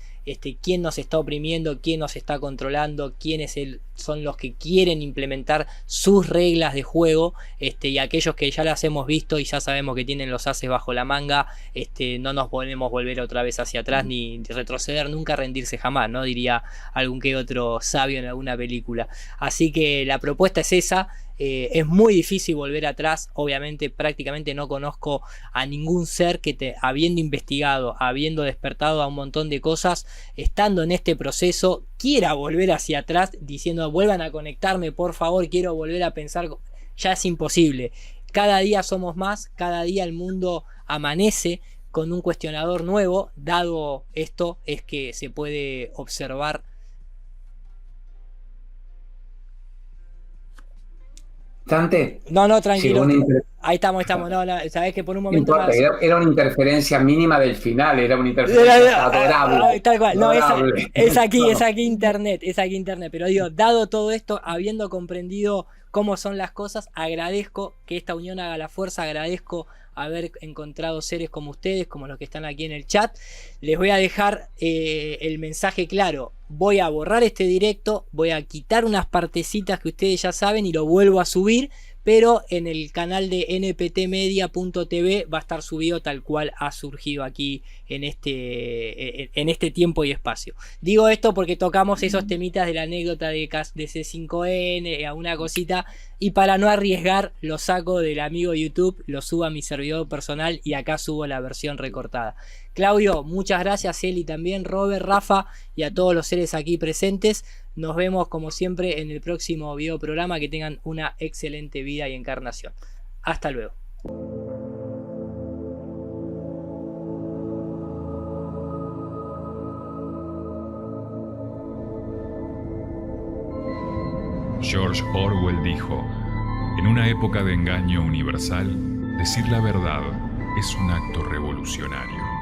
Speaker 1: quién nos está oprimiendo, quién nos está controlando, quiénes son los que quieren implementar sus reglas de juego, y aquellos que ya las hemos visto y ya sabemos que tienen los ases bajo la manga, no nos podemos volver otra vez hacia atrás ni retroceder, nunca rendirse jamás, ¿no? Diría algún que otro sabio en alguna película. Así que la propuesta es esa. Es muy difícil volver atrás. Obviamente prácticamente no conozco a ningún ser que habiendo investigado, habiendo despertado a un montón de cosas, estando en este proceso, quiera volver hacia atrás diciendo vuelvan a conectarme por favor, quiero volver a pensar. Ya es imposible. Cada día somos más, cada día el mundo amanece con un cuestionador nuevo. Dado esto es que se puede observar.
Speaker 2: ¿Instante?
Speaker 1: No, tranquilo.
Speaker 2: Sí,
Speaker 1: ahí estamos. No, sabés que por un momento
Speaker 2: más... Era una interferencia mínima del final, era una interferencia adorable.
Speaker 1: Tal cual.
Speaker 2: Adorable.
Speaker 1: No, es aquí internet, pero digo, dado todo esto, habiendo comprendido cómo son las cosas, agradezco que esta unión haga la fuerza, agradezco haber encontrado seres como ustedes, como los que están aquí en el chat. Les voy a dejar el mensaje claro: voy a borrar este directo, voy a quitar unas partecitas que ustedes ya saben y lo vuelvo a subir, pero en el canal de nptmedia.tv va a estar subido tal cual ha surgido aquí en este tiempo y espacio. Digo esto porque tocamos esos temitas de la anécdota de C5N, alguna cosita, y para no arriesgar lo saco del amigo YouTube, lo subo a mi servidor personal y acá subo la versión recortada. Claudio, muchas gracias, Eli también, Robert, Rafa y a todos los seres aquí presentes. Nos vemos como siempre en el próximo video programa. Que tengan una excelente vida y encarnación. Hasta luego.
Speaker 6: George Orwell dijo: en una época de engaño universal, decir la verdad es un acto revolucionario.